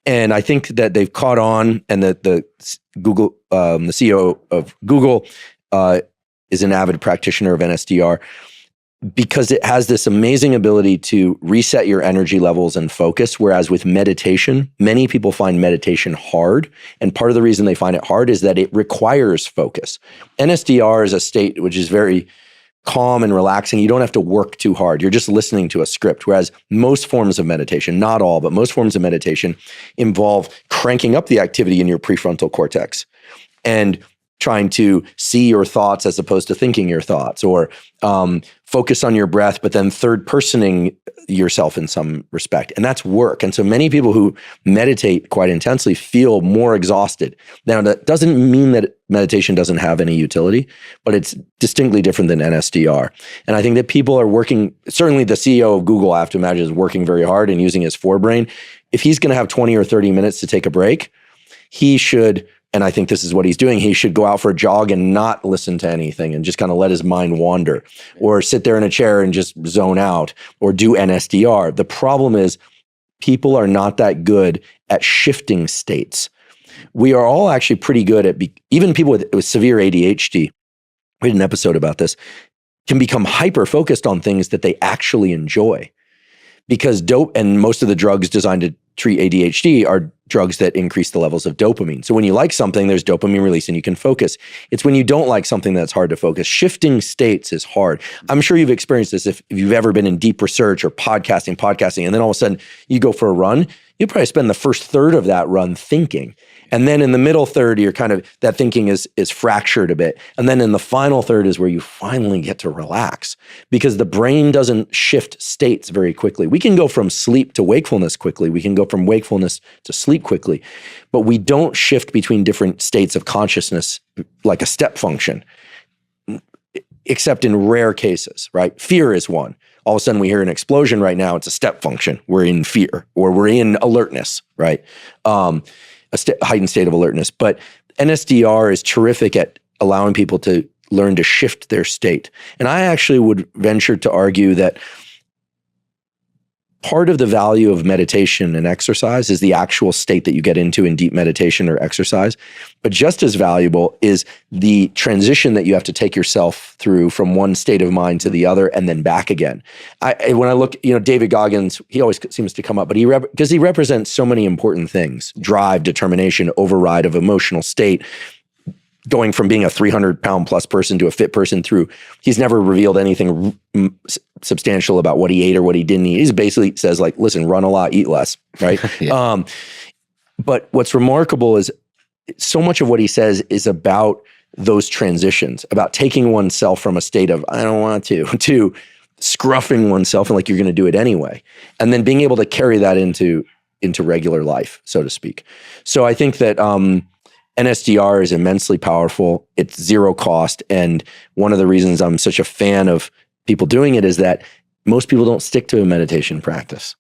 And I think that they've caught on, and that the CEO of Google is an avid practitioner of NSDR, because it has this amazing ability to reset your energy levels and focus. Whereas with meditation, many people find meditation hard. And part of the reason they find it hard is that it requires focus. NSDR is a state which is very calm and relaxing. You don't have to work too hard. You're just listening to a script. Whereas most forms of meditation, not all, but most forms of meditation involve cranking up the activity in your prefrontal cortex and trying to see your thoughts as opposed to thinking your thoughts, or focus on your breath, but then third-personing yourself in some respect. And that's work. And so many people who meditate quite intensely feel more exhausted. Now, that doesn't mean that meditation doesn't have any utility, but it's distinctly different than NSDR. And I think that people are working, certainly the CEO of Google, I have to imagine, is working very hard and using his forebrain. If he's going to have 20 or 30 minutes to take a break, he should, and I think this is what he's doing, he should go out for a jog and not listen to anything and just kind of let his mind wander, or sit there in a chair and just zone out, or do NSDR. The problem is people are not that good at shifting states. We are all actually pretty good at, even people with severe ADHD, we did an episode about this, can become hyper-focused on things that they actually enjoy. Because and most of the drugs designed to treat ADHD are drugs that increase the levels of dopamine. So when you like something, there's dopamine release and you can focus. It's when you don't like something that's hard to focus. Shifting states is hard. I'm sure you've experienced this if you've ever been in deep research or podcasting, and then all of a sudden you go for a run, you probably spend the first third of that run thinking. And then in the middle third, you're kind of, that thinking is fractured a bit. And then in the final third is where you finally get to relax, because the brain doesn't shift states very quickly. We can go from sleep to wakefulness quickly. We can go from wakefulness to sleep quickly, but we don't shift between different states of consciousness like a step function, except in rare cases, right? Fear is one. All of a sudden we hear an explosion right now, it's a step function. We're in fear, or we're in alertness, right? A heightened state of alertness. But NSDR is terrific at allowing people to learn to shift their state. And I actually would venture to argue that part of the value of meditation and exercise is the actual state that you get into in deep meditation or exercise. But just as valuable is the transition that you have to take yourself through from one state of mind to the other and then back again. When I look, David Goggins, he always seems to come up, but because he represents so many important things: drive, determination, override of emotional state, going from being a 300-pound plus person to a fit person through, he's never revealed anything substantial about what he ate or what he didn't eat. He basically says, like, listen, run a lot, eat less, right? Yeah. But what's remarkable is so much of what he says is about those transitions, about taking oneself from a state of, I don't want to scruffing oneself and like you're going to do it anyway. And then being able to carry that into regular life, so to speak. So I think that, NSDR is immensely powerful. It's zero cost. And one of the reasons I'm such a fan of people doing it is that most people don't stick to a meditation practice.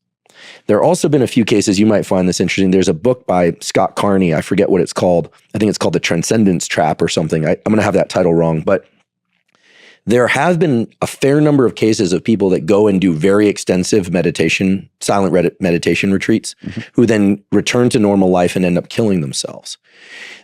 There have also been a few cases, you might find this interesting. There's a book by Scott Carney. I forget what it's called. I think it's called The Transcendence Trap or something. I'm going to have that title wrong, but there have been a fair number of cases of people that go and do very extensive meditation, silent meditation retreats, who then return to normal life and end up killing themselves.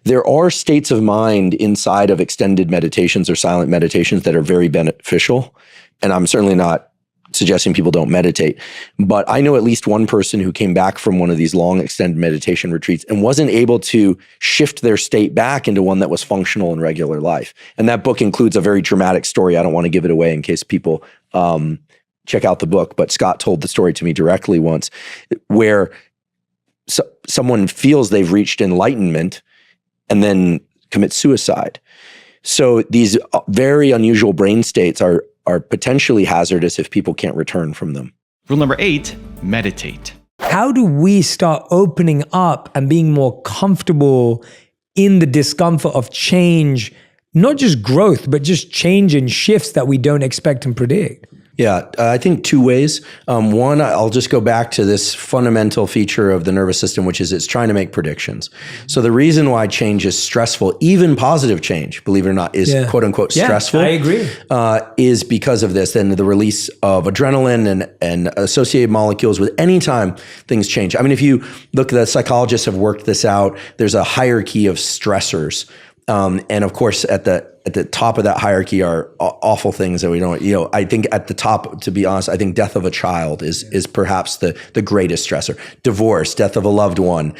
There are states of mind inside of extended meditations or silent meditations that are very beneficial. And I'm certainly not suggesting people don't meditate, but I know at least one person who came back from one of these long extended meditation retreats and wasn't able to shift their state back into one that was functional in regular life. And that book includes a very dramatic story. I don't want to give it away in case people check out the book, but Scott told the story to me directly once, where someone feels they've reached enlightenment and then commit suicide. So these very unusual brain states are potentially hazardous if people can't return from them. Rule number 8, meditate. How do we start opening up and being more comfortable in the discomfort of change, not just growth, but just change and shifts that we don't expect and predict? Yeah, I think two ways. One, I'll just go back to this fundamental feature of the nervous system, which is it's trying to make predictions. So the reason why change is stressful, even positive change, believe it or not, is quote unquote stressful. I agree. Is because of this and the release of adrenaline and associated molecules with any time things change. I mean, if you look, the psychologists have worked this out. There's a hierarchy of stressors. And of course, at the top of that hierarchy are awful things that we don't, I think at the top, to be honest, I think death of a child is perhaps the greatest stressor. Divorce, death of a loved one,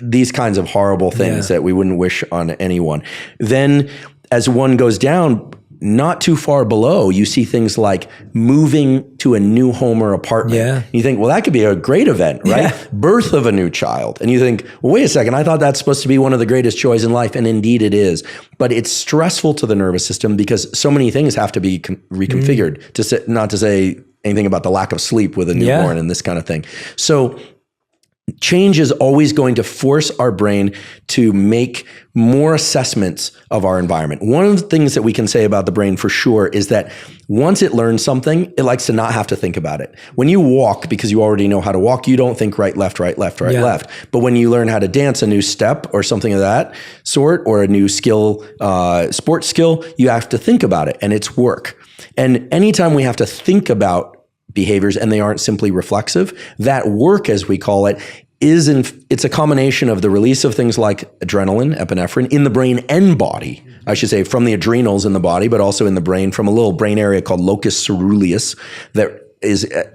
these kinds of horrible things that we wouldn't wish on anyone. Then as one goes down, not too far below, you see things like moving to a new home or apartment. Yeah. You think, well, that could be a great event, right? Yeah. Birth of a new child. And you think, well, wait a second, I thought that's supposed to be one of the greatest joys in life. And indeed it is. But it's stressful to the nervous system because so many things have to be reconfigured, not to say anything about the lack of sleep with a newborn and this kind of thing. So change is always going to force our brain to make more assessments of our environment. One of the things that we can say about the brain for sure is that once it learns something, it likes to not have to think about it. When you walk, because you already know how to walk, you don't think right, left, right, left, right, left. But when you learn how to dance a new step or something of that sort, or a new skill, sports skill, you have to think about it and it's work. And anytime we have to think about behaviors and they aren't simply reflexive, that work, as we call it, it's a combination of the release of things like adrenaline, epinephrine in the brain and body, I should say, from the adrenals in the body, but also in the brain from a little brain area called locus ceruleus that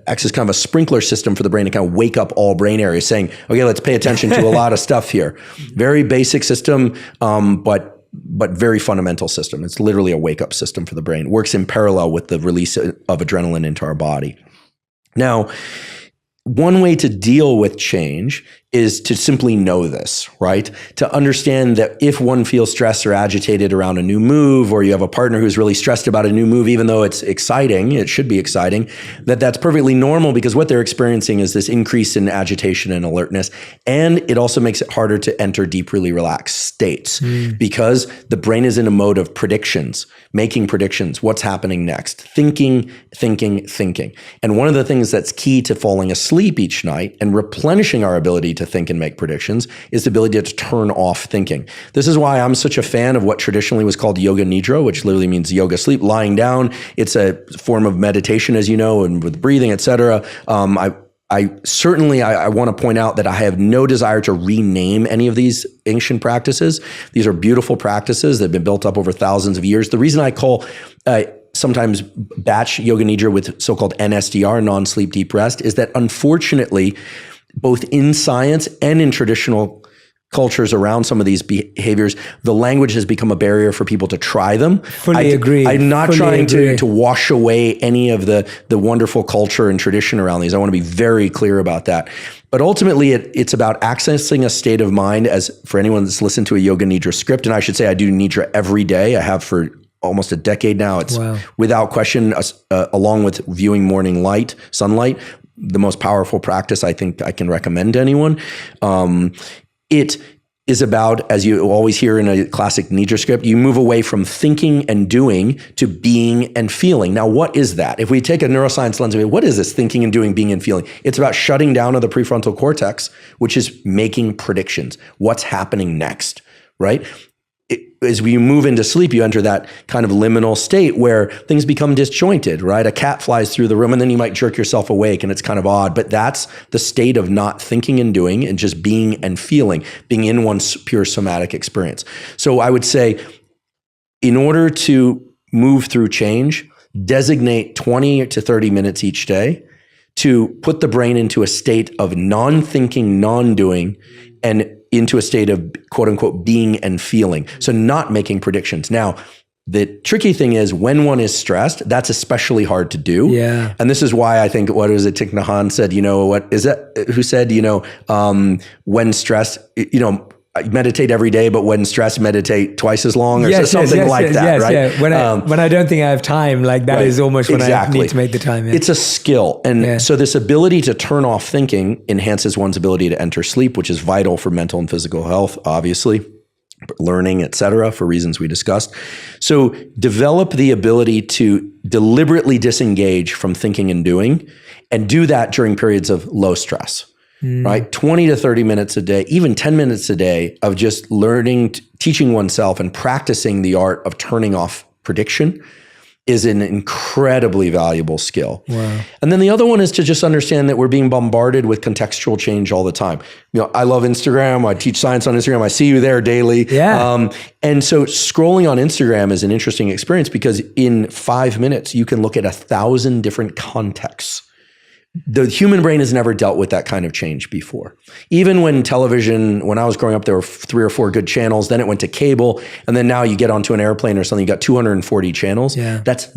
acts as kind of a sprinkler system for the brain to kind of wake up all brain areas, saying, okay, let's pay attention to a lot of stuff here. Very basic system, but very fundamental system. It's literally a wake-up system for the brain. It works in parallel with the release of adrenaline into our body. Now, one way to deal with change is to simply know this, right? To understand that if one feels stressed or agitated around a new move, or you have a partner who's really stressed about a new move, even though it's exciting, it should be exciting, that's perfectly normal because what they're experiencing is this increase in agitation and alertness. And it also makes it harder to enter deep, really relaxed states because the brain is in a mode of predictions, making predictions, what's happening next, thinking. And one of the things that's key to falling asleep each night and replenishing our ability to think and make predictions is the ability to turn off thinking. This is why I'm such a fan of what traditionally was called yoga nidra, which literally means yoga sleep, lying down. It's a form of meditation, as you know, and with breathing, etc. I certainly want to point out that I have no desire to rename any of these ancient practices. These are beautiful practices that have been built up over thousands of years. The reason I call sometimes batch yoga nidra with so-called NSDR, non-sleep deep rest, is that unfortunately, both in science and in traditional cultures around some of these behaviors, the language has become a barrier for people to try them. Fully agree. I'm not trying to wash away any of the wonderful culture and tradition around these. I want to be very clear about that. But ultimately, it's about accessing a state of mind, as for anyone that's listened to a yoga nidra script, and I should say I do nidra every day. I have for almost a decade now. It's without question, along with viewing morning light, sunlight, the most powerful practice I think I can recommend to anyone. It is about, as you always hear in a classic nidra script, you move away from thinking and doing to being and feeling. Now, what is that? If we take a neuroscience lens of it, what is this thinking and doing, being and feeling? It's about shutting down of the prefrontal cortex, which is making predictions. What's happening next, right? as we move into sleep, you enter that kind of liminal state where things become disjointed, right? A cat flies through the room and then you might jerk yourself awake and it's kind of odd, but that's the state of not thinking and doing and just being and feeling, being in one's pure somatic experience. So I would say, in order to move through change, designate 20 to 30 minutes each day to put the brain into a state of non-thinking, non-doing, and into a state of quote unquote being and feeling. So not making predictions. Now, the tricky thing is when one is stressed, that's especially hard to do. Yeah. And this is why I think, what was it, Thich Nhat Hanh said, who said, when stressed, meditate every day, but when stressed, meditate twice as long, or something like that, right? Yeah. When I don't think I have time, like that is almost when I need to make the time. Yeah. It's a skill. And so this ability to turn off thinking enhances one's ability to enter sleep, which is vital for mental and physical health, obviously, learning, et cetera, for reasons we discussed. So develop the ability to deliberately disengage from thinking and doing, and do that during periods of low stress. Right? 20 to 30 minutes a day, even 10 minutes a day of just learning, teaching oneself and practicing the art of turning off prediction is an incredibly valuable skill. Wow. And then the other one is to just understand that we're being bombarded with contextual change all the time. I love Instagram. I teach science on Instagram. I see you there daily. Yeah. And so scrolling on Instagram is an interesting experience because in 5 minutes, you can look at 1,000 different contexts. The human brain has never dealt with that kind of change before. Even when I was growing up, there were 3 or 4 good channels. Then it went to cable. And then now you get onto an airplane or something, you got 240 channels. Yeah. That's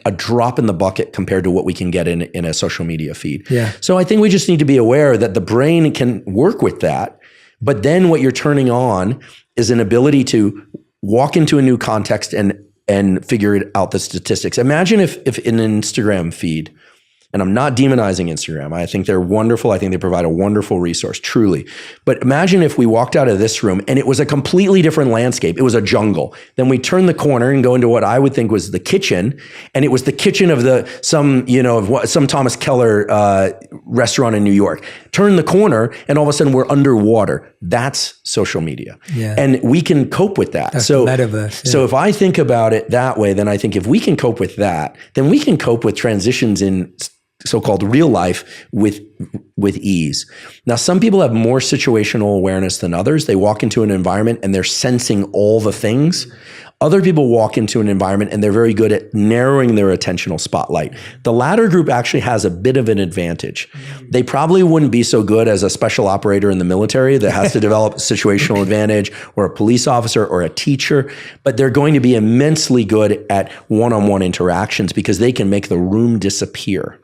a drop in the bucket compared to what we can get in a social media feed. Yeah. So I think we just need to be aware that the brain can work with that. But then what you're turning on is an ability to walk into a new context and figure out the statistics. Imagine if in an Instagram feed, and I'm not demonizing Instagram. I think they're wonderful. I think they provide a wonderful resource, truly. But imagine if we walked out of this room and it was a completely different landscape. It was a jungle. Then we turn the corner and go into what I would think was the kitchen. And it was the kitchen of some Thomas Keller restaurant in New York. Turn the corner and all of a sudden we're underwater. That's social media. Yeah. And we can cope with that. That's the metaverse. Yeah. So if I think about it that way, then I think if we can cope with that, then we can cope with transitions in so-called real life with ease. Now, some people have more situational awareness than others. They walk into an environment and they're sensing all the things. Other people walk into an environment and they're very good at narrowing their attentional spotlight. The latter group actually has a bit of an advantage. They probably wouldn't be so good as a special operator in the military that has to develop situational advantage, or a police officer or a teacher, but they're going to be immensely good at one-on-one interactions because they can make the room disappear.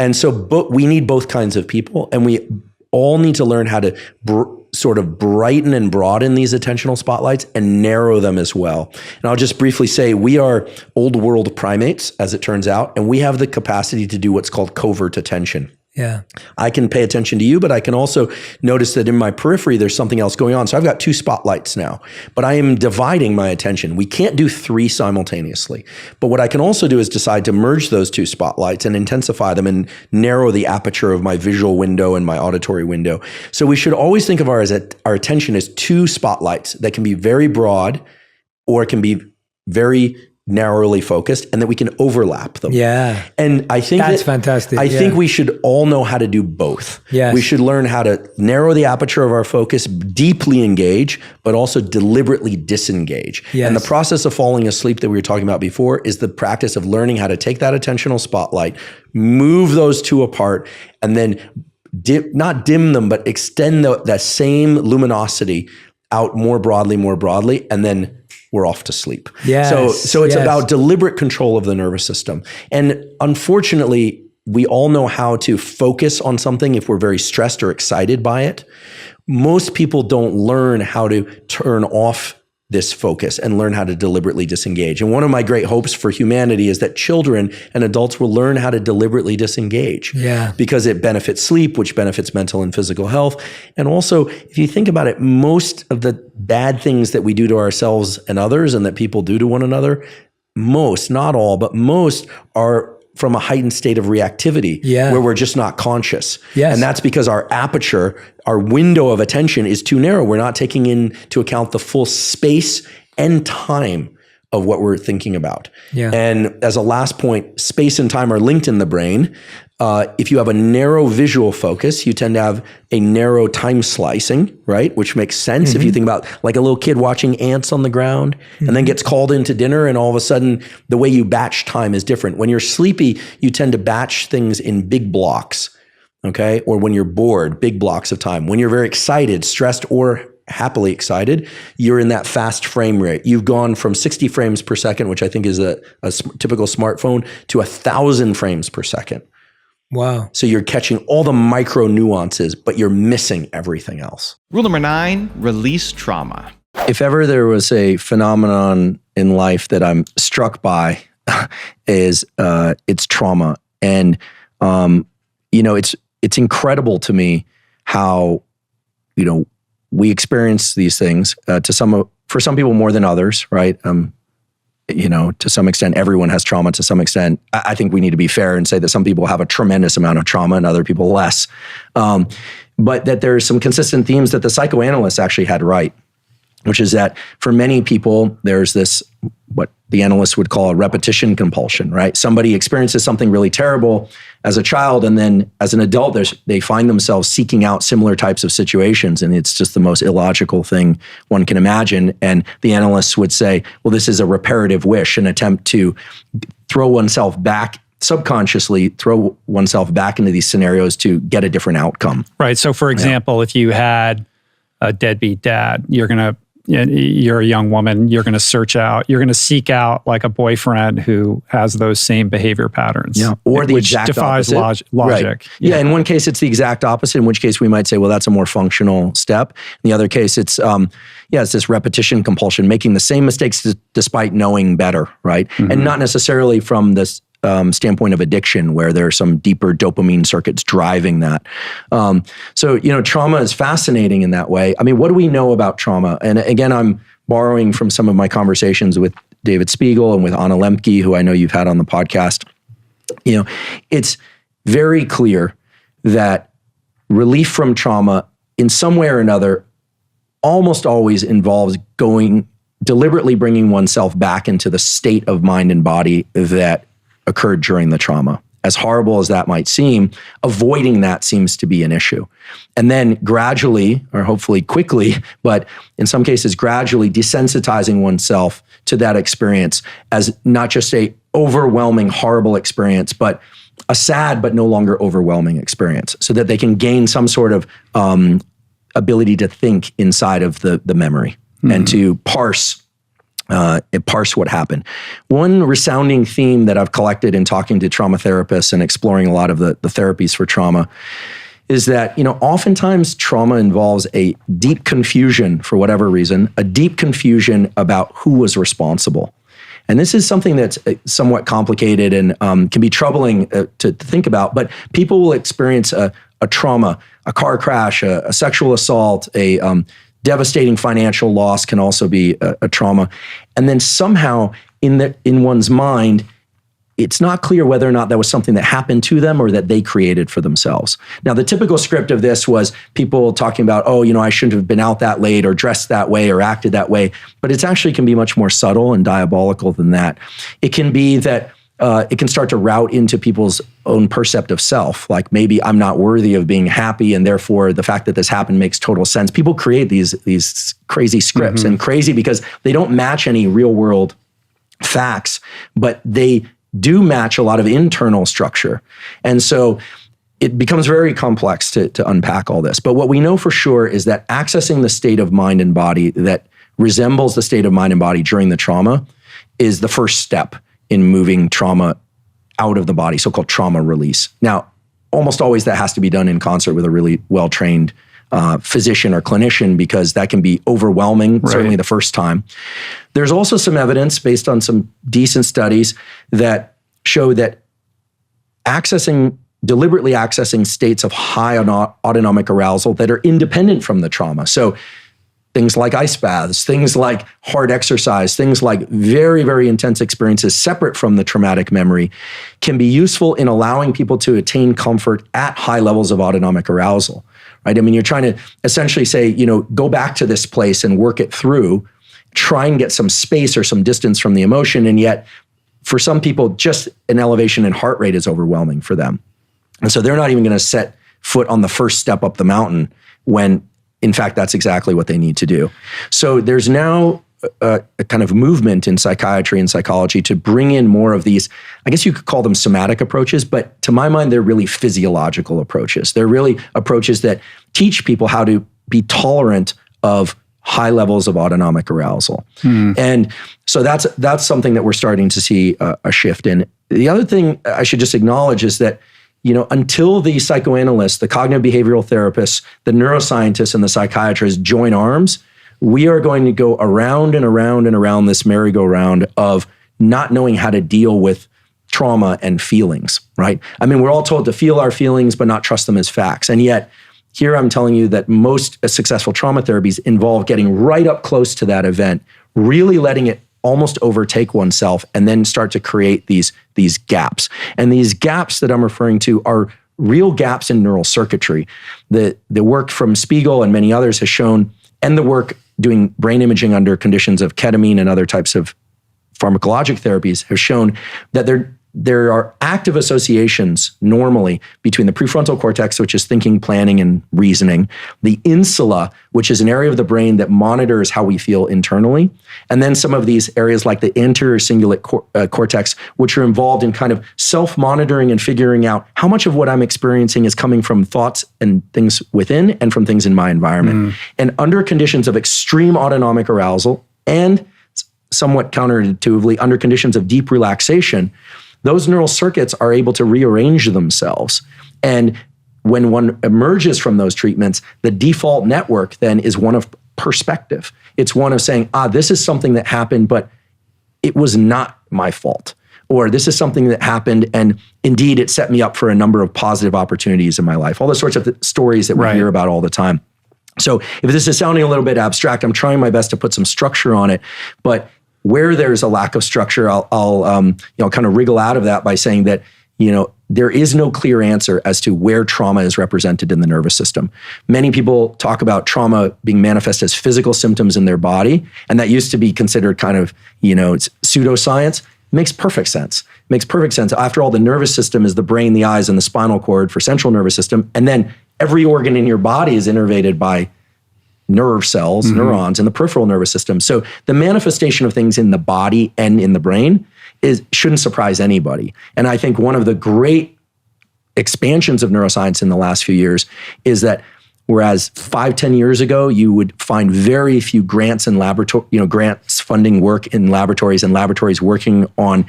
And so we need both kinds of people, and we all need to learn how to sort of brighten and broaden these attentional spotlights and narrow them as well. And I'll just briefly say we are old world primates, as it turns out, and we have the capacity to do what's called covert attention. Yeah. I can pay attention to you, but I can also notice that in my periphery, there's something else going on. So I've got 2 spotlights now, but I am dividing my attention. We can't do 3 simultaneously. But what I can also do is decide to merge those 2 spotlights and intensify them and narrow the aperture of my visual window and my auditory window. So we should always think of our attention as 2 spotlights that can be very broad or it can be very narrowly focused, and that we can overlap them. Yeah. And I think that's fantastic. I think we should all know how to do both. Yes. We should learn how to narrow the aperture of our focus, deeply engage, but also deliberately disengage. Yes. And the process of falling asleep that we were talking about before is the practice of learning how to take that attentional spotlight, move those 2 apart, and then not dim them, but extend that same luminosity out more broadly, and then we're off to sleep. Yes, So it's about deliberate control of the nervous system. And unfortunately, we all know how to focus on something if we're very stressed or excited by it. Most people don't learn how to turn off this focus and learn how to deliberately disengage. And one of my great hopes for humanity is that children and adults will learn how to deliberately disengage. Yeah. Because it benefits sleep, which benefits mental and physical health. And also, if you think about it, most of the bad things that we do to ourselves and others and that people do to one another, most, not all, but most are from a heightened state of reactivity, where we're just not conscious. Yes. And that's because our aperture, our window of attention is too narrow. We're not taking into account the full space and time of what we're thinking about. Yeah. And as a last point, space and time are linked in the brain. If you have a narrow visual focus, you tend to have a narrow time slicing, right? Which makes sense if you think about like a little kid watching ants on the ground and then gets called into dinner, and all of a sudden the way you batch time is different. When you're sleepy, you tend to batch things in big blocks, okay? Or when you're bored, big blocks of time. When you're very excited, stressed, or happily excited, you're in that fast frame rate. You've gone from 60 frames per second, which I think is a typical smartphone, to 1,000 frames per second. Wow. So you're catching all the micro nuances, but you're missing everything else. Rule number 9, release trauma. If ever there was a phenomenon in life that I'm struck by, is it's trauma. And it's incredible to me how, we experience these things for some people more than others, right? To some extent, everyone has trauma to some extent. I think we need to be fair and say that some people have a tremendous amount of trauma and other people less. But that there's some consistent themes that the psychoanalysts actually had right, which is that for many people, there's this, what the analysts would call a repetition compulsion, right? Somebody experiences something really terrible as a child, and then as an adult, they find themselves seeking out similar types of situations, and it's just the most illogical thing one can imagine. And the analysts would say, well, this is a reparative wish, an attempt to throw oneself back, subconsciously throw oneself back into these scenarios to get a different outcome. Right. So for example, if you had a deadbeat dad, you're a young woman, you're going to seek out like a boyfriend who has those same behavior patterns. Yeah. Or the exact defies opposite. Logic. Right. Yeah. In one case, it's the exact opposite, in which case we might say, well, that's a more functional step. In the other case, it's this repetition compulsion, making the same mistakes despite knowing better, right? Mm-hmm. And not necessarily from this standpoint of addiction, where there are some deeper dopamine circuits driving that. So trauma is fascinating in that way. I mean, what do we know about trauma? And again, I'm borrowing from some of my conversations with David Spiegel and with Anna Lemke, who I know you've had on the podcast. It's very clear that relief from trauma in some way or another almost always involves deliberately bringing oneself back into the state of mind and body that occurred during the trauma. As horrible as that might seem, avoiding that seems to be an issue. And then gradually, or hopefully quickly, but in some cases gradually desensitizing oneself to that experience as not just a overwhelming, horrible experience, but a sad but no longer overwhelming experience, so that they can gain some sort of ability to think inside of the memory and to parse what happened. One resounding theme that I've collected in talking to trauma therapists and exploring a lot of the therapies for trauma is that, oftentimes trauma involves a deep confusion, for whatever reason, a deep confusion about who was responsible. And this is something that's somewhat complicated and can be troubling to think about, but people will experience a trauma, a car crash, a sexual assault, a devastating financial loss can also be a trauma. And then somehow in one's mind, it's not clear whether or not that was something that happened to them or that they created for themselves. Now, the typical script of this was people talking about, I shouldn't have been out that late or dressed that way or acted that way. But it actually can be much more subtle and diabolical than that. It can be that it can start to route into people's own percept of self. Like, maybe I'm not worthy of being happy, and therefore the fact that this happened makes total sense. People create these crazy scripts, and crazy because they don't match any real world facts, but they do match a lot of internal structure. And so it becomes very complex to unpack all this. But what we know for sure is that accessing the state of mind and body that resembles the state of mind and body during the trauma is the first step in moving trauma out of the body, so-called trauma release. Now, almost always that has to be done in concert with a really well-trained physician or clinician, because that can be overwhelming, certainly the first time. There's also some evidence based on some decent studies that show that deliberately accessing states of high autonomic arousal that are independent from the trauma. So things like ice baths, things like hard exercise, things like very, very intense experiences separate from the traumatic memory can be useful in allowing people to attain comfort at high levels of autonomic arousal, right? I mean, you're trying to essentially say, go back to this place and work it through. try and get some space or some distance from the emotion. And yet, for some people, just an elevation in heart rate is overwhelming for them. And so they're not even going to set foot on the first step up the mountain when, in fact, that's exactly what they need to do. So there's now a kind of movement in psychiatry and psychology to bring in more of these, I guess you could call them somatic approaches, but to my mind, they're really physiological approaches. They're really approaches that teach people how to be tolerant of high levels of autonomic arousal. And so that's something that we're starting to see a shift in. The other thing I should just acknowledge is that, until the psychoanalysts, the cognitive behavioral therapists, the neuroscientists, and the psychiatrists join arms, we are going to go around and around and around this merry-go-round of not knowing how to deal with trauma and feelings, right? I mean, we're all told to feel our feelings, but not trust them as facts. And yet, here I'm telling you that most successful trauma therapies involve getting right up close to that event, really letting it almost overtake oneself, and then start to create these gaps. And these gaps that I'm referring to are real gaps in neural circuitry. The work from Spiegel and many others has shown, and the work doing brain imaging under conditions of ketamine and other types of pharmacologic therapies have shown that there are active associations normally between the prefrontal cortex, which is thinking, planning, and reasoning, the insula, which is an area of the brain that monitors how we feel internally, and then some of these areas like the anterior cingulate cortex, which are involved in kind of self-monitoring and figuring out how much of what I'm experiencing is coming from thoughts and things within and from things in my environment. And under conditions of extreme autonomic arousal and somewhat counterintuitively under conditions of deep relaxation, those neural circuits are able to rearrange themselves. And when one emerges from those treatments, the default network then is one of perspective. It's one of saying, this is something that happened, but it was not my fault. Or this is something that happened, and indeed it set me up for a number of positive opportunities in my life. All the sorts of stories that we hear about all the time. So if this is sounding a little bit abstract, I'm trying my best to put some structure on it, but where there's a lack of structure, I'll kind of wriggle out of that by saying that, there is no clear answer as to where trauma is represented in the nervous system. Many people talk about trauma being manifest as physical symptoms in their body, and that used to be considered kind of, it's pseudoscience. It makes perfect sense. After all, the nervous system is the brain, the eyes, and the spinal cord for central nervous system, and then every organ in your body is innervated by nerve cells, neurons in the peripheral nervous system. So the manifestation of things in the body and in the brain shouldn't surprise anybody. And I think one of the great expansions of neuroscience in the last few years is that whereas 5-10 years ago, you would find very few grants and grants funding work in laboratories and laboratories working on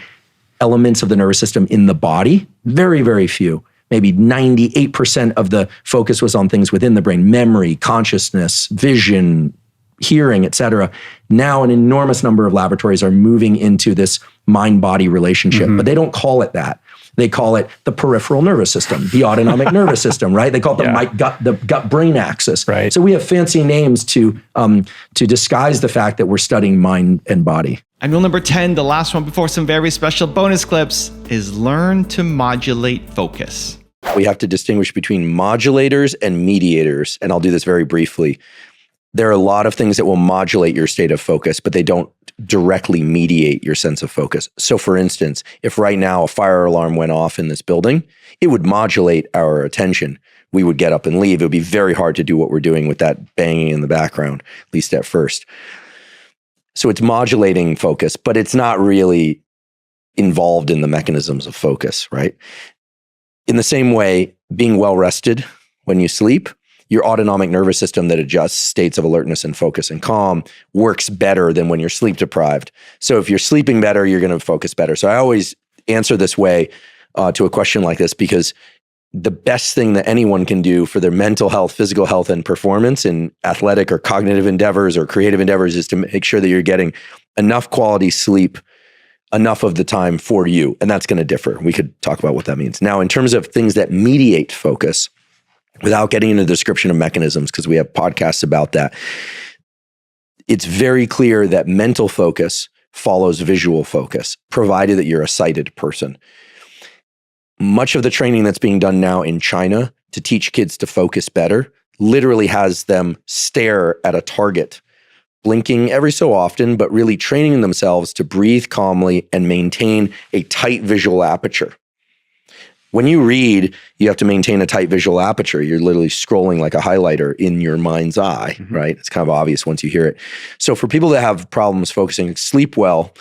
elements of the nervous system in the body, very, very few. Maybe 98% of the focus was on things within the brain: memory, consciousness, vision, hearing, et cetera. Now an enormous number of laboratories are moving into this mind-body relationship, but they don't call it that. They call it the peripheral nervous system, the autonomic nervous system, right? They call it the gut-brain axis. Right. So we have fancy names to disguise the fact that we're studying mind and body. And rule number 10, the last one before some very special bonus clips, is learn to modulate focus. We have to distinguish between modulators and mediators, and I'll do this very briefly. There are a lot of things that will modulate your state of focus, but they don't directly mediate your sense of focus. So for instance, if right now a fire alarm went off in this building, it would modulate our attention. We would get up and leave. It would be very hard to do what we're doing with that banging in the background, at least at first. So it's modulating focus, but it's not really involved in the mechanisms of focus, right? In the same way, being well rested when you sleep, your autonomic nervous system that adjusts states of alertness and focus and calm works better than when you're sleep deprived. So if you're sleeping better, you're going to focus better. So I always answer this way to a question like this, because the best thing that anyone can do for their mental health, physical health, and performance in athletic or cognitive endeavors or creative endeavors is to make sure that you're getting enough quality sleep enough of the time for you. And that's going to differ. We could talk about what that means. Now, in terms of things that mediate focus, without getting into the description of mechanisms, because we have podcasts about that, it's very clear that mental focus follows visual focus, provided that you're a sighted person. Much of the training that's being done now in China to teach kids to focus better literally has them stare at a target blinking every so often, but really training themselves to breathe calmly and maintain a tight visual aperture. When you read, you have to maintain a tight visual aperture. You're literally scrolling like a highlighter in your mind's eye, right? It's kind of obvious once you hear it. So for people that have problems focusing, sleep well,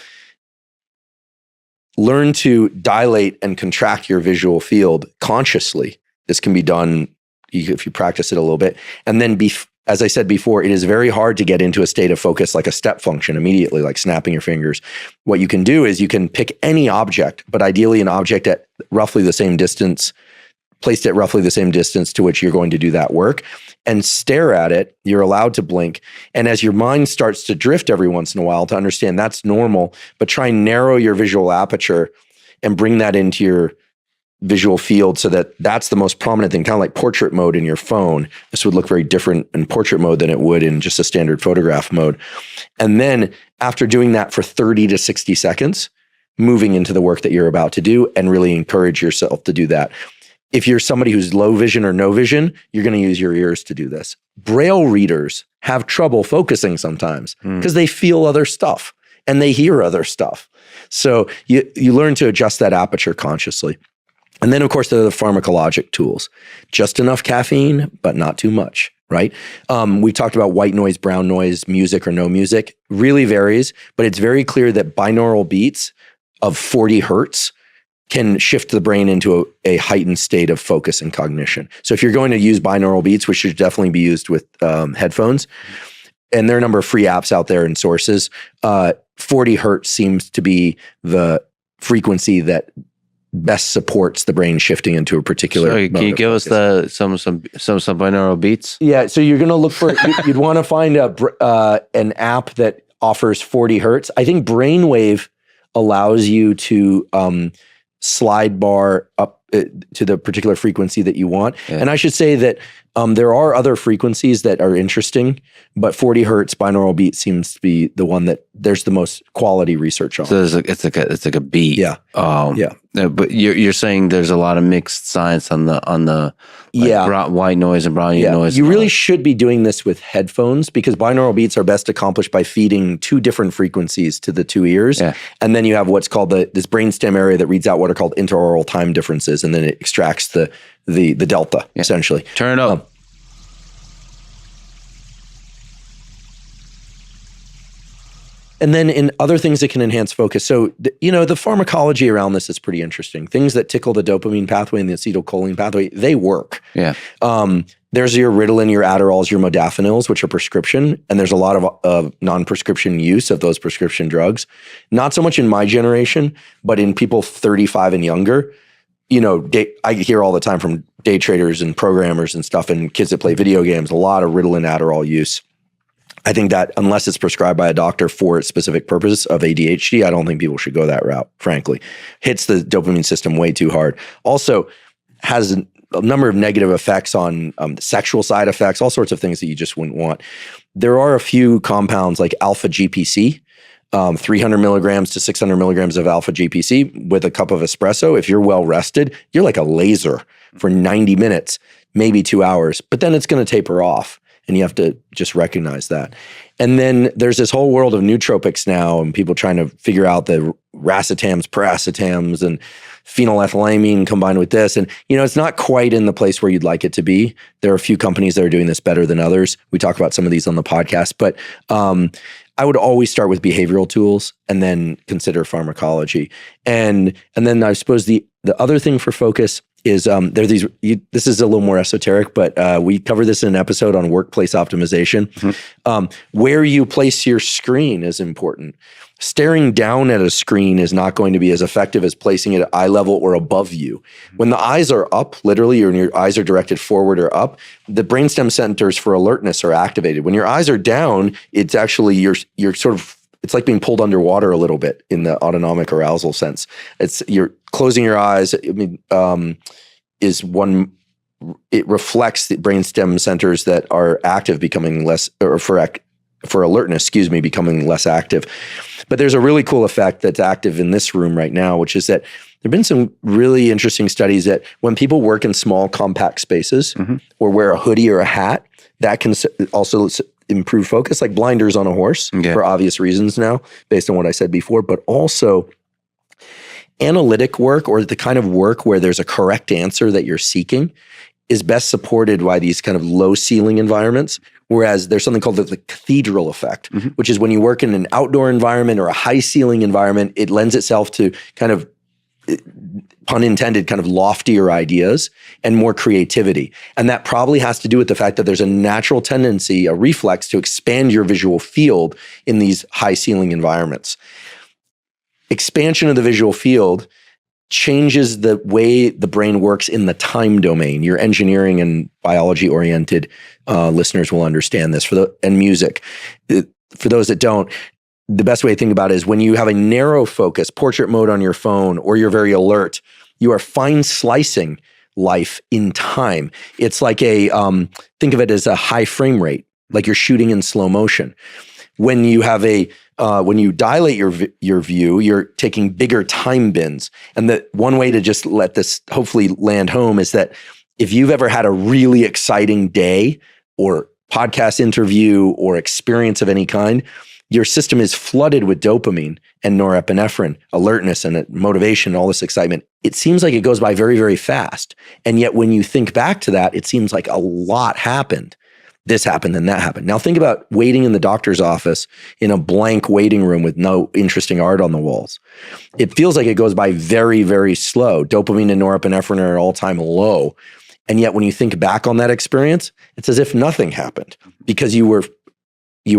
learn to dilate and contract your visual field consciously. This can be done if you practice it a little bit. And then, as I said before, it is very hard to get into a state of focus like a step function immediately, like snapping your fingers. What you can do is you can pick any object, but ideally an object at roughly the same distance, placed at roughly the same distance to which you're going to do that work, and stare at it. You're allowed to blink. And as your mind starts to drift every once in a while, to understand that's normal, but try and narrow your visual aperture and bring that into your visual field so that that's the most prominent thing, kind of like portrait mode in your phone. This would look very different in portrait mode than it would in just a standard photograph mode. And then after doing that for 30 to 60 seconds, moving into the work that you're about to do, and really encourage yourself to do that. If you're somebody who's low vision or no vision, you're going to use your ears to do this. Braille readers have trouble focusing sometimes because they feel other stuff and they hear other stuff. So you learn to adjust that aperture consciously. And then, of course, there are the pharmacologic tools. Just enough caffeine, but not too much, right? We've talked about white noise, brown noise, music or no music. Really varies, but it's very clear that binaural beats of 40 hertz can shift the brain into a heightened state of focus and cognition. So if you're going to use binaural beats, which should definitely be used with headphones, and there are a number of free apps out there and sources, 40 hertz seems to be the frequency that best supports the brain shifting into a particular. So can you give us some binaural beats? Yeah, so you're going to look for you'd want to find an app that offers 40 hertz. I think Brainwave allows you to slide bar up to the particular frequency that you want. Yeah. And I should say that there are other frequencies that are interesting, but 40 hertz binaural beat seems to be the one that there's the most quality research on. So it's like a beat. Yeah. Yeah. But you're saying there's a lot of mixed science on the white noise and brown noise. You really should be doing this with headphones because binaural beats are best accomplished by feeding two different frequencies to the two ears. Yeah. And then you have what's called this brainstem area that reads out what are called interaural time differences, and then it extracts the delta, essentially. Turn it up. And then in other things that can enhance focus. So, the pharmacology around this is pretty interesting. Things that tickle the dopamine pathway and the acetylcholine pathway, they work. Yeah. There's your Ritalin, your Adderalls, your modafinils, which are prescription. And there's a lot of non-prescription use of those prescription drugs. Not so much in my generation, but in people 35 and younger. I hear all the time from day traders and programmers and stuff and kids that play video games, a lot of Ritalin, Adderall use. I think that unless it's prescribed by a doctor for its specific purpose of ADHD, I don't think people should go that route, frankly. Hits the dopamine system way too hard. Also has a number of negative effects on sexual side effects, all sorts of things that you just wouldn't want. There are a few compounds like alpha GPC, 300 milligrams to 600 milligrams of alpha GPC with a cup of espresso. If you're well rested, you're like a laser for 90 minutes, maybe 2 hours, but then it's going to taper off. And you have to just recognize that. And then there's this whole world of nootropics now and people trying to figure out the racetams, piracetams, and phenylethylamine combined with this. And, it's not quite in the place where you'd like it to be. There are a few companies that are doing this better than others. We talk about some of these on the podcast. But I would always start with behavioral tools and then consider pharmacology. And then I suppose the other thing for focus is there are these, this is a little more esoteric, but we cover this in an episode on workplace optimization. Mm-hmm. Where you place your screen is important. Staring down at a screen is not going to be as effective as placing it at eye level or above you. When the eyes are up, literally, or your eyes are directed forward or up, the brainstem centers for alertness are activated. When your eyes are down, it's actually, you're sort of, it's like being pulled underwater a little bit in the autonomic arousal sense. You're closing your eyes. It reflects the brainstem centers that are active becoming less, or for alertness, becoming less active. But there's a really cool effect that's active in this room right now, which is that there have been some really interesting studies that when people work in small, compact spaces, mm-hmm. or wear a hoodie or a hat, that can also improved focus, like blinders on a horse for obvious reasons now, based on what I said before, but also analytic work, or the kind of work where there's a correct answer that you're seeking, is best supported by these kind of low ceiling environments. Whereas there's something called the cathedral effect, which is when you work in an outdoor environment or a high ceiling environment, it lends itself to kind of, pun intended, kind of loftier ideas and more creativity. And that probably has to do with the fact that there's a natural tendency, a reflex, to expand your visual field in these high ceiling environments. Expansion of the visual field changes the way the brain works in the time domain. Your engineering and biology oriented listeners will understand this, and music. For those that don't, the best way to think about it is when you have a narrow focus, portrait mode on your phone, or you're very alert, you are fine slicing life in time. It's like think of it as a high frame rate, like you're shooting in slow motion. When you have when you dilate your view, you're taking bigger time bins. And the one way to just let this hopefully land home is that if you've ever had a really exciting day or podcast interview or experience of any kind, your system is flooded with dopamine and norepinephrine, alertness and motivation, all this excitement. It seems like it goes by very, very fast. And yet when you think back to that, it seems like a lot happened. This happened and that happened. Now think about waiting in the doctor's office in a blank waiting room with no interesting art on the walls. It feels like it goes by very, very slow. Dopamine and norepinephrine are at all-time low. And yet when you think back on that experience, it's as if nothing happened because you were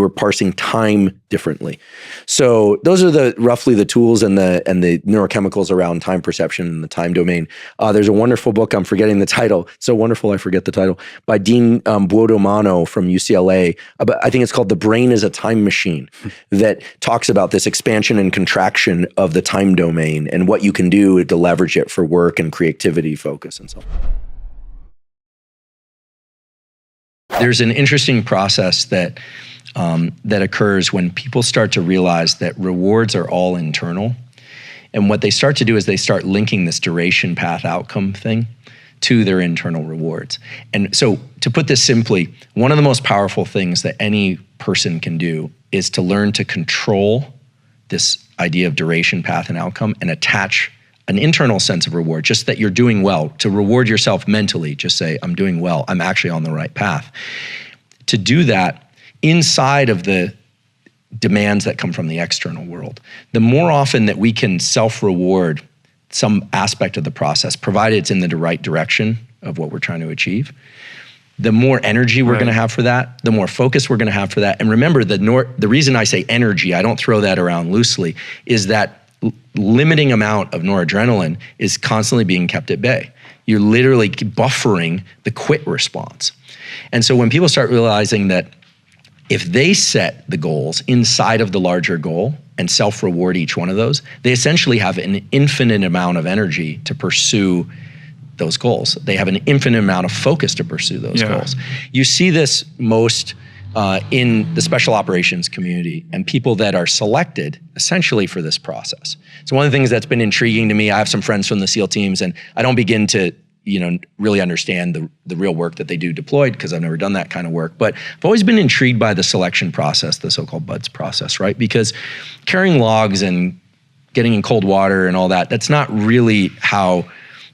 parsing time differently. So those are roughly the tools and the neurochemicals around time perception and the time domain. There's a wonderful book, I'm forgetting the title, so wonderful I forget the title, by Dean Buodomano from UCLA. I think it's called The Brain is a Time Machine, that talks about this expansion and contraction of the time domain and what you can do to leverage it for work and creativity, focus, and so on. There's an interesting process that occurs when people start to realize that rewards are all internal. And what they start to do is they start linking this duration path outcome thing to their internal rewards. And so to put this simply, one of the most powerful things that any person can do is to learn to control this idea of duration path and outcome and attach an internal sense of reward, just that you're doing well. To reward yourself mentally, just say, I'm doing well, I'm actually on the right path. To do that inside of the demands that come from the external world, the more often that we can self-reward some aspect of the process, provided it's in the right direction of what we're trying to achieve, the more energy we're going to have for that, the more focus we're going to have for that. And remember, the reason I say energy, I don't throw that around loosely, is that limiting amount of noradrenaline is constantly being kept at bay. You're literally buffering the quit response. And so when people start realizing that if they set the goals inside of the larger goal and self-reward each one of those, they essentially have an infinite amount of energy to pursue those goals. They have an infinite amount of focus to pursue those goals. You see this most in the special operations community and people that are selected essentially for this process. So one of the things that's been intriguing to me, I have some friends from the SEAL teams, and I don't begin to really understand the real work that they do deployed because I've never done that kind of work. But I've always been intrigued by the selection process, the so-called BUDS process, right? Because carrying logs and getting in cold water and all that, that's not really how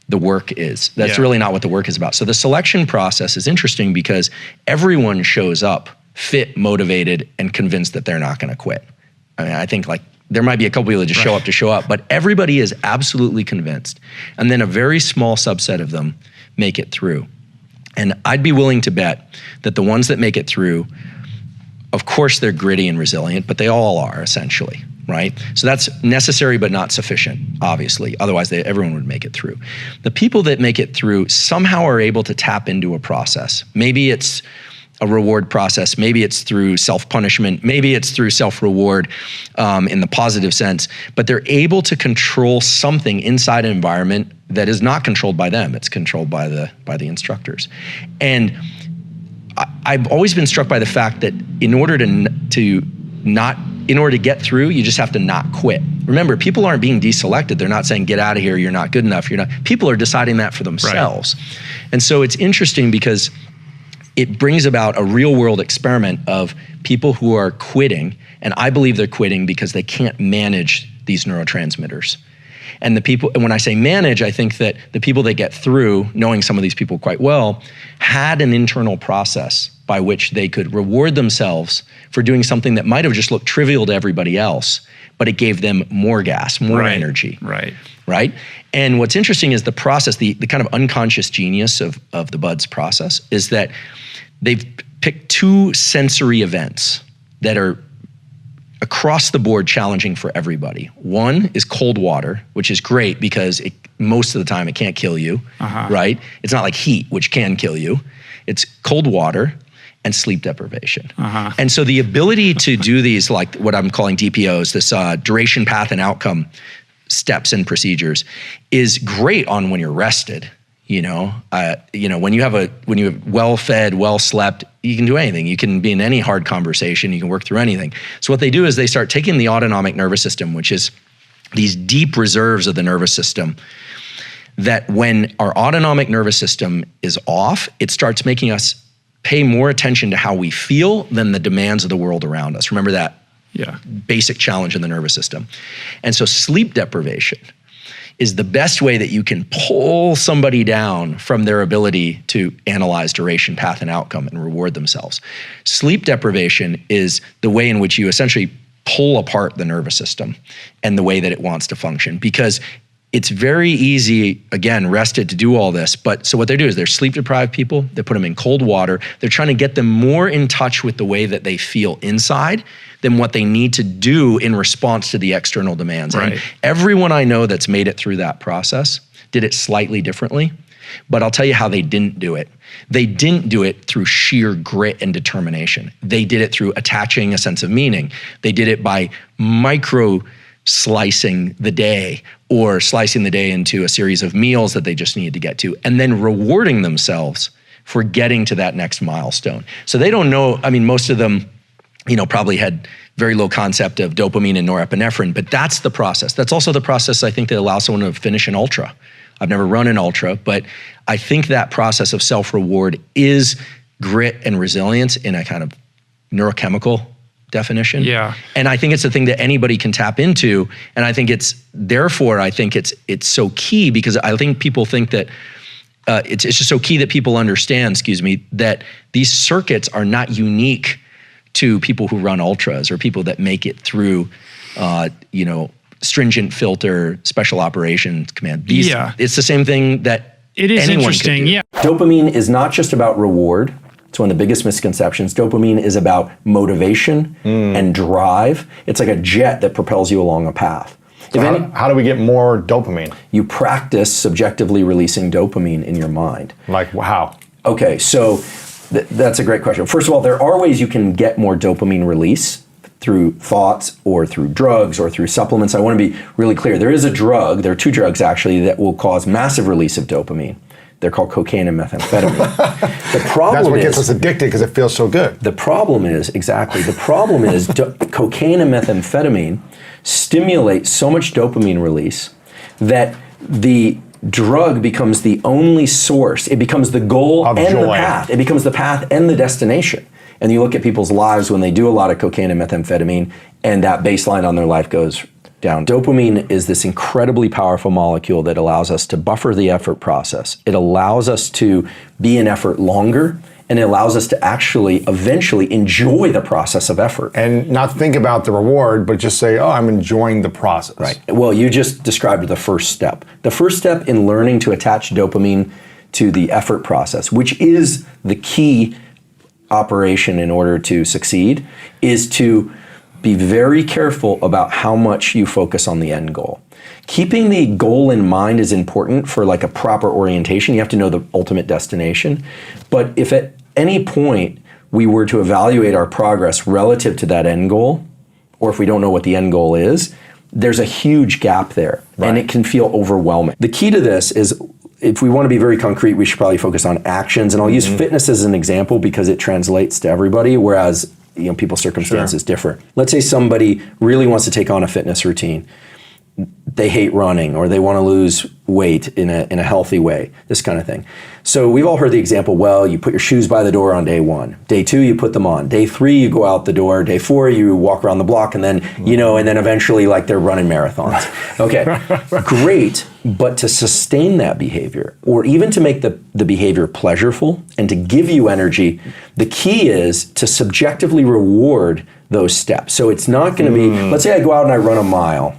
the work is. That's really not what the work is about. So the selection process is interesting because everyone shows up fit, motivated, and convinced that they're not going to quit. I mean, I think there might be a couple people that just show up, but everybody is absolutely convinced. And then a very small subset of them make it through. And I'd be willing to bet that the ones that make it through, of course they're gritty and resilient, but they all are essentially, right? So that's necessary but not sufficient, obviously. Otherwise, everyone would make it through. The people that make it through somehow are able to tap into a process. Maybe it's a reward process. Maybe it's through self-punishment. Maybe it's through self-reward in the positive sense. But they're able to control something inside an environment that is not controlled by them. It's controlled by the instructors. And I've always been struck by the fact that in order to get through, you just have to not quit. Remember, people aren't being deselected. They're not saying, get out of here, you're not good enough. People are deciding that for themselves. And so it's interesting because it brings about a real world experiment of people who are quitting, and I believe they're quitting because they can't manage these neurotransmitters. And when I say manage, I think that the people that get through, knowing some of these people quite well, had an internal process by which they could reward themselves for doing something that might have just looked trivial to everybody else, but it gave them more gas, more energy. Right? And what's interesting is the process, the kind of unconscious genius of the BUDS process is that they've picked 2 sensory events that are across the board challenging for everybody. One is cold water, which is great because most of the time it can't kill you, right? It's not like heat, which can kill you. It's cold water and sleep deprivation. And so the ability to do these, like what I'm calling DPOs, this duration, path, and outcome steps and procedures, is great on when you're rested. When you have well fed, well slept, you can do anything. You can be in any hard conversation. You can work through anything. So what they do is they start taking the autonomic nervous system, which is these deep reserves of the nervous system, that when our autonomic nervous system is off, it starts making us pay more attention to how we feel than the demands of the world around us. Remember that basic challenge in the nervous system. And so sleep deprivation is the best way that you can pull somebody down from their ability to analyze duration, path, and outcome and reward themselves. Sleep deprivation is the way in which you essentially pull apart the nervous system and the way that it wants to function, because it's very easy, again, rested, to do all this. But so what they do is they're sleep deprived people, they put them in cold water. They're trying to get them more in touch with the way that they feel inside than what they need to do in response to the external demands. And everyone I know that's made it through that process did it slightly differently, but I'll tell you how they didn't do it. They didn't do it through sheer grit and determination. They did it through attaching a sense of meaning. They did it by micro slicing the day, or slicing the day into a series of meals that they just needed to get to, and then rewarding themselves for getting to that next milestone. So they don't know, most of them, probably had very low concept of dopamine and norepinephrine, but that's the process. That's also the process, I think, that allows someone to finish an ultra. I've never run an ultra, but I think that process of self-reward is grit and resilience in a kind of neurochemical definition. And I think it's the thing that anybody can tap into. And I think it's so key, because I think people think that it's just so key that people understand, that these circuits are not unique to people who run ultras or people that make it through, stringent filter, special operations command. It's the same thing that it is anyone interesting. could do. Dopamine is not just about reward. It's one of the biggest misconceptions. Dopamine is about motivation and drive. It's like a jet that propels you along a path. So how do we get more dopamine? You practice subjectively releasing dopamine in your mind. Like how? Okay, so that's a great question. First of all, there are ways you can get more dopamine release through thoughts or through drugs or through supplements. I want to be really clear. There are 2 drugs actually that will cause massive release of dopamine. They're called cocaine and methamphetamine. The problem That's what gets us addicted, because it feels so good. The problem is cocaine and methamphetamine stimulate so much dopamine release that the drug becomes the only source. It becomes the goal and the path. It becomes the path and the destination. And you look at people's lives when they do a lot of cocaine and methamphetamine, and that baseline on their life goes down. Dopamine is this incredibly powerful molecule that allows us to buffer the effort process. It allows us to be in effort longer, and it allows us to actually eventually enjoy the process of effort. And not think about the reward, but just say, I'm enjoying the process. Right. Well, you just described the first step. The first step in learning to attach dopamine to the effort process, which is the key operation in order to succeed, is to be very careful about how much you focus on the end goal. Keeping the goal in mind is important for like a proper orientation. You have to know the ultimate destination. But if at any point we were to evaluate our progress relative to that end goal, or if we don't know what the end goal is, there's a huge gap there, and it can feel overwhelming. The key to this is, if we want to be very concrete, we should probably focus on actions. And I'll use fitness as an example because it translates to everybody, whereas people's circumstances differ. Let's say somebody really wants to take on a fitness routine. they hate running or they want to lose weight in a healthy way, this kind of thing. So we've all heard the example, well, you put your shoes by the door on day 1. Day 2, you put them on. Day 3, you go out the door. Day 4, you walk around the block, and then, and then eventually like they're running marathons. Okay, great. But to sustain that behavior, or even to make the behavior pleasurable and to give you energy, the key is to subjectively reward those steps. So it's not going to be, let's say I go out and I run a mile,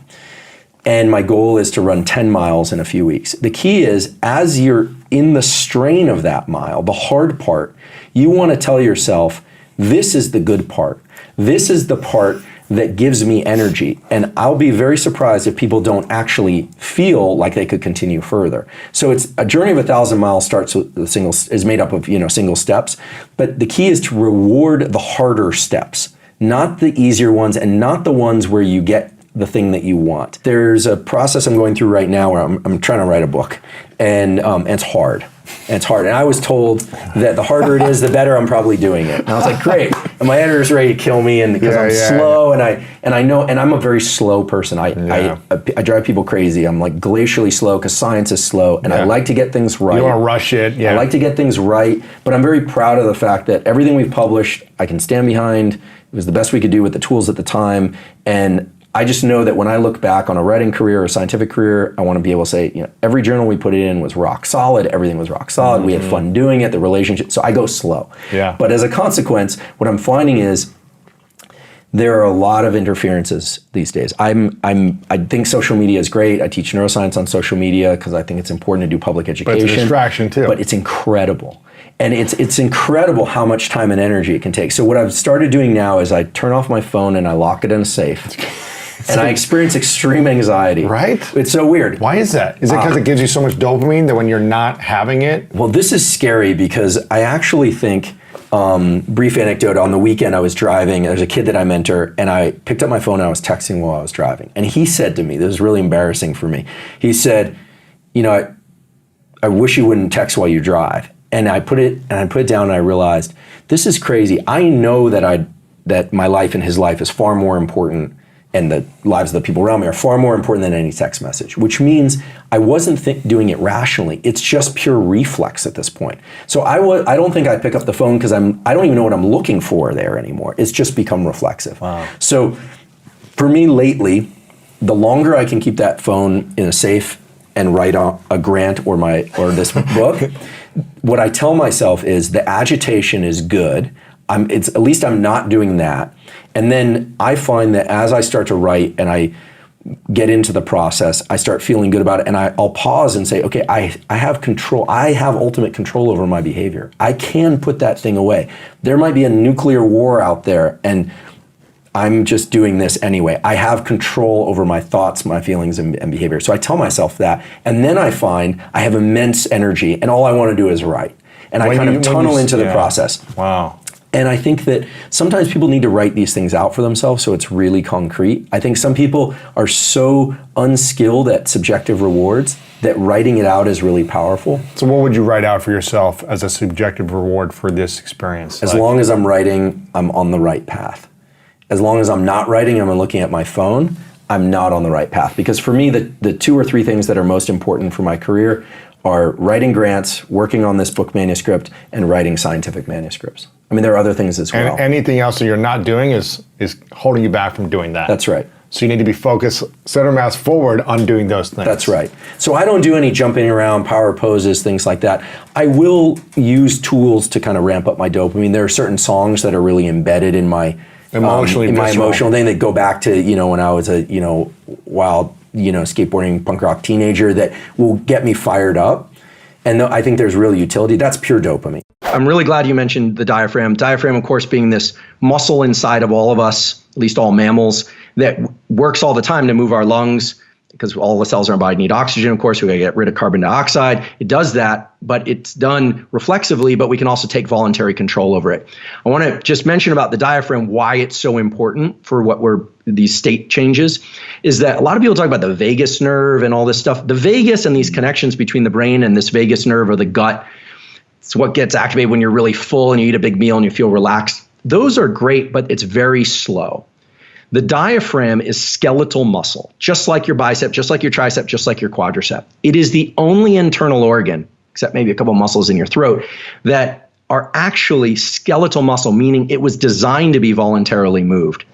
and my goal is to run 10 miles in a few weeks. The key is, as you're in the strain of that mile, the hard part, you want to tell yourself, this is the good part. This is the part that gives me energy. And I'll be very surprised if people don't actually feel like they could continue further. So it's a journey of 1,000 miles starts with is made up of, single steps. But the key is to reward the harder steps, not the easier ones and not the ones where you get the thing that you want. There's a process I'm going through right now where I'm trying to write a book, and it's hard. And I was told that the harder it is, the better I'm probably doing it. And I was like, great. And my editor's ready to kill me, and because I'm slow, and I know, and I'm a very slow person. I drive people crazy. I'm like glacially slow because science is slow, and I like to get things right. You don't want to rush it. Yeah. I like to get things right, but I'm very proud of the fact that everything we've published, I can stand behind. It was the best we could do with the tools at the time, and I just know that when I look back on a writing career or a scientific career, I want to be able to say, every journal we put it in was rock solid. Everything was rock solid. We had fun doing it. The relationship. So I go slow. Yeah. But as a consequence, what I'm finding is there are a lot of interferences these days. I think social media is great. I teach neuroscience on social media because I think it's important to do public education. But it's a distraction too. But it's incredible. And it's incredible how much time and energy it can take. So what I've started doing now is I turn off my phone and I lock it in a safe. And I experience extreme anxiety. Right? It's so weird. Why is that? Is it because it gives you so much dopamine that when you're not having it? Well, this is scary because I actually think, brief anecdote, on the weekend I was driving, there's a kid that I mentor, and I picked up my phone and I was texting while I was driving. And he said to me, this was really embarrassing for me, he said, I wish you wouldn't text while you drive. And I put it down and I realized, this is crazy. I know that my life and his life is far more important, and the lives of the people around me are far more important than any text message, which means I wasn't doing it rationally. It's just pure reflex at this point. So I don't think I pick up the phone because I don't even know what I'm looking for there anymore. It's just become reflexive. Wow. So for me lately, the longer I can keep that phone in a safe and write on a grant or this book, what I tell myself is the agitation is good. At least I'm not doing that. And then I find that as I start to write and I get into the process, I start feeling good about it, and I'll pause and say, okay, I have control. I have ultimate control over my behavior. I can put that thing away. There might be a nuclear war out there, and I'm just doing this anyway. I have control over my thoughts, my feelings, and behavior. So I tell myself that, and then I find I have immense energy, and all I want to do is write. And I kind of tunnel into the process. Wow. And I think that sometimes people need to write these things out for themselves so it's really concrete. I think some people are so unskilled at subjective rewards that writing it out is really powerful. So what would you write out for yourself as a subjective reward for this experience? As long as I'm writing, I'm on the right path. As long as I'm not writing, I'm looking at my phone, I'm not on the right path. Because for me, the 2 or 3 things that are most important for my career are writing grants, working on this book manuscript, and writing scientific manuscripts. I mean, there are other things as well. And anything else that you're not doing is holding you back from doing that. That's right. So you need to be focused, center mass forward on doing those things. That's right. So I don't do any jumping around, power poses, things like that. I will use tools to kind of ramp up my dopamine. There are certain songs that are really embedded in my emotional thing that go back to, when I was a, wild, skateboarding punk rock teenager that will get me fired up. And I think there's real utility. That's pure dopamine. I'm really glad you mentioned the diaphragm. Diaphragm, of course, being this muscle inside of all of us, at least all mammals, that works all the time to move our lungs, because all the cells in our body need oxygen, of course. We got to get rid of carbon dioxide. It does that, but it's done reflexively, but we can also take voluntary control over it. I want to just mention about the diaphragm, why it's so important for these state changes, is that a lot of people talk about the vagus nerve and all this stuff. The vagus and these connections between the brain and this vagus nerve or the gut, it's what gets activated when you're really full and you eat a big meal and you feel relaxed. Those are great, but it's very slow. The diaphragm is skeletal muscle, just like your bicep, just like your tricep, just like your quadricep. It is the only internal organ, except maybe a couple muscles in your throat, that are actually skeletal muscle, meaning it was designed to be voluntarily moved.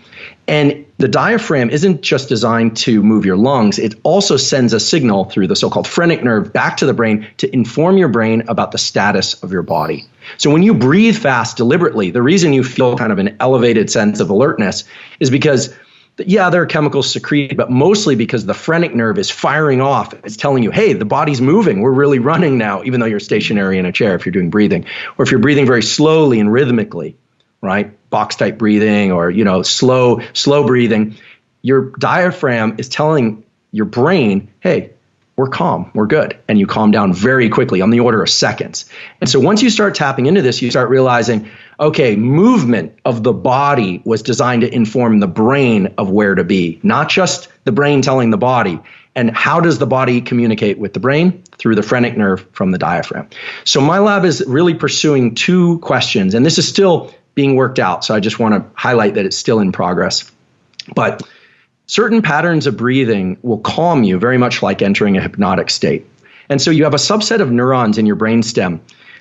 And the diaphragm isn't just designed to move your lungs, it also sends a signal through the so-called phrenic nerve back to the brain to inform your brain about the status of your body. So when you breathe fast deliberately, the reason you feel kind of an elevated sense of alertness is because, yeah, there are chemicals secreted, but mostly because the phrenic nerve is firing off. It's telling you, hey, the body's moving. We're really running now, even though you're stationary in a chair if you're doing breathing. Or if you're breathing very slowly and rhythmically, right? Box type breathing or, slow breathing. Your diaphragm is telling your brain, hey, we're calm, we're good. And you calm down very quickly on the order of seconds. And so once you start tapping into this, you start realizing, okay, movement of the body was designed to inform the brain of where to be, not just the brain telling the body. And how does the body communicate with the brain? Through the phrenic nerve from the diaphragm. So my lab is really pursuing two questions, and this is still being worked out. So I just want to highlight that it's still in progress. But certain patterns of breathing will calm you very much like entering a hypnotic state. And so you have a subset of neurons in your brainstem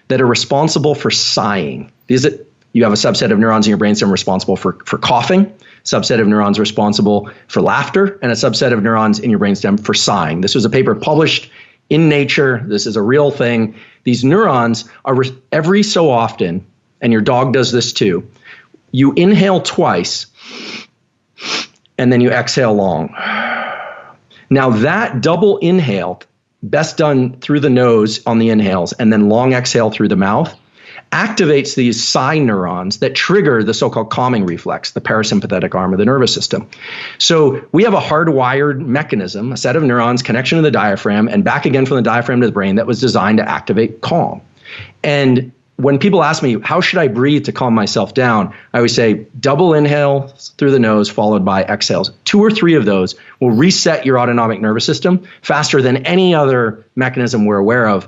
that are responsible for sighing. You have a subset of neurons in your brainstem responsible for coughing, subset of neurons responsible for laughter, and a subset of neurons in your brainstem for sighing. This was a paper published in Nature. This is a real thing. These neurons are every so often, and your dog does this too, you inhale twice and then you exhale long. Now that double inhale, best done through the nose on the inhales and then long exhale through the mouth, activates these sigh neurons that trigger the so-called calming reflex, the parasympathetic arm of the nervous system. So we have a hardwired mechanism, a set of neurons, connection to the diaphragm, and back again from the diaphragm to the brain that was designed to activate calm. And when people ask me, how should I breathe to calm myself down? I always say double inhale through the nose followed by exhales. 2 or 3 of those will reset your autonomic nervous system faster than any other mechanism we're aware of,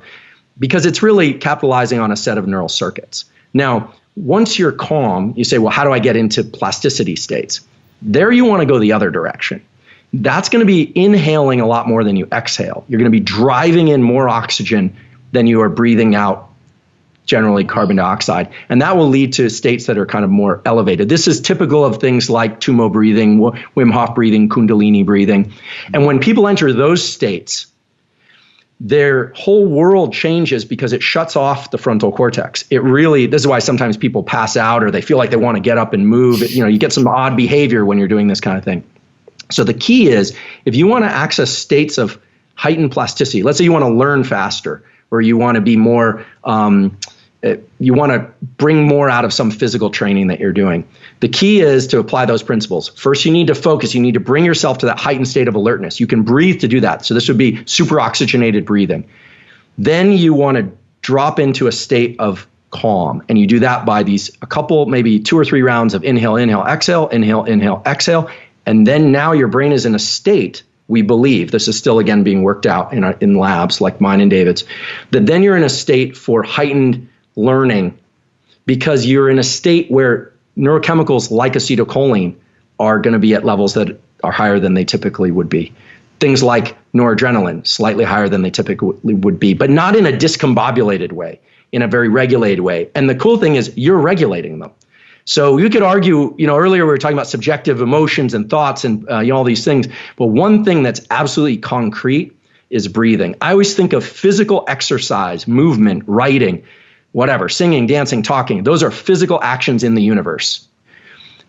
because it's really capitalizing on a set of neural circuits. Now, once you're calm, you say, well, how do I get into plasticity states? There you want to go the other direction. That's going to be inhaling a lot more than you exhale. You're going to be driving in more oxygen than you are breathing out, generally carbon dioxide. And that will lead to states that are kind of more elevated. This is typical of things like Tumo breathing, Wim Hof breathing, Kundalini breathing. And when people enter those states, their whole world changes because it shuts off the frontal cortex. This is why sometimes people pass out or they feel like they want to get up and move. You get some odd behavior when you're doing this kind of thing. So the key is, if you want to access states of heightened plasticity, let's say you want to learn faster, or you want to be more, you want to bring more out of some physical training that you're doing. The key is to apply those principles. First, you need to focus. You need to bring yourself to that heightened state of alertness. You can breathe to do that. So this would be super oxygenated breathing. Then you want to drop into a state of calm. And you do that by a couple, maybe 2 or 3 rounds of inhale, inhale, exhale, inhale, inhale, exhale. And then now your brain is in a state, we believe, this is still again being worked out in labs like mine and David's, that then you're in a state for heightened learning, because you're in a state where neurochemicals like acetylcholine are going to be at levels that are higher than they typically would be. Things like noradrenaline, slightly higher than they typically would be, but not in a discombobulated way, in a very regulated way. And the cool thing is you're regulating them. So you could argue, earlier we were talking about subjective emotions and thoughts and all these things, but one thing that's absolutely concrete is breathing. I always think of physical exercise, movement, writing, whatever, singing, dancing, talking. Those are physical actions in the universe.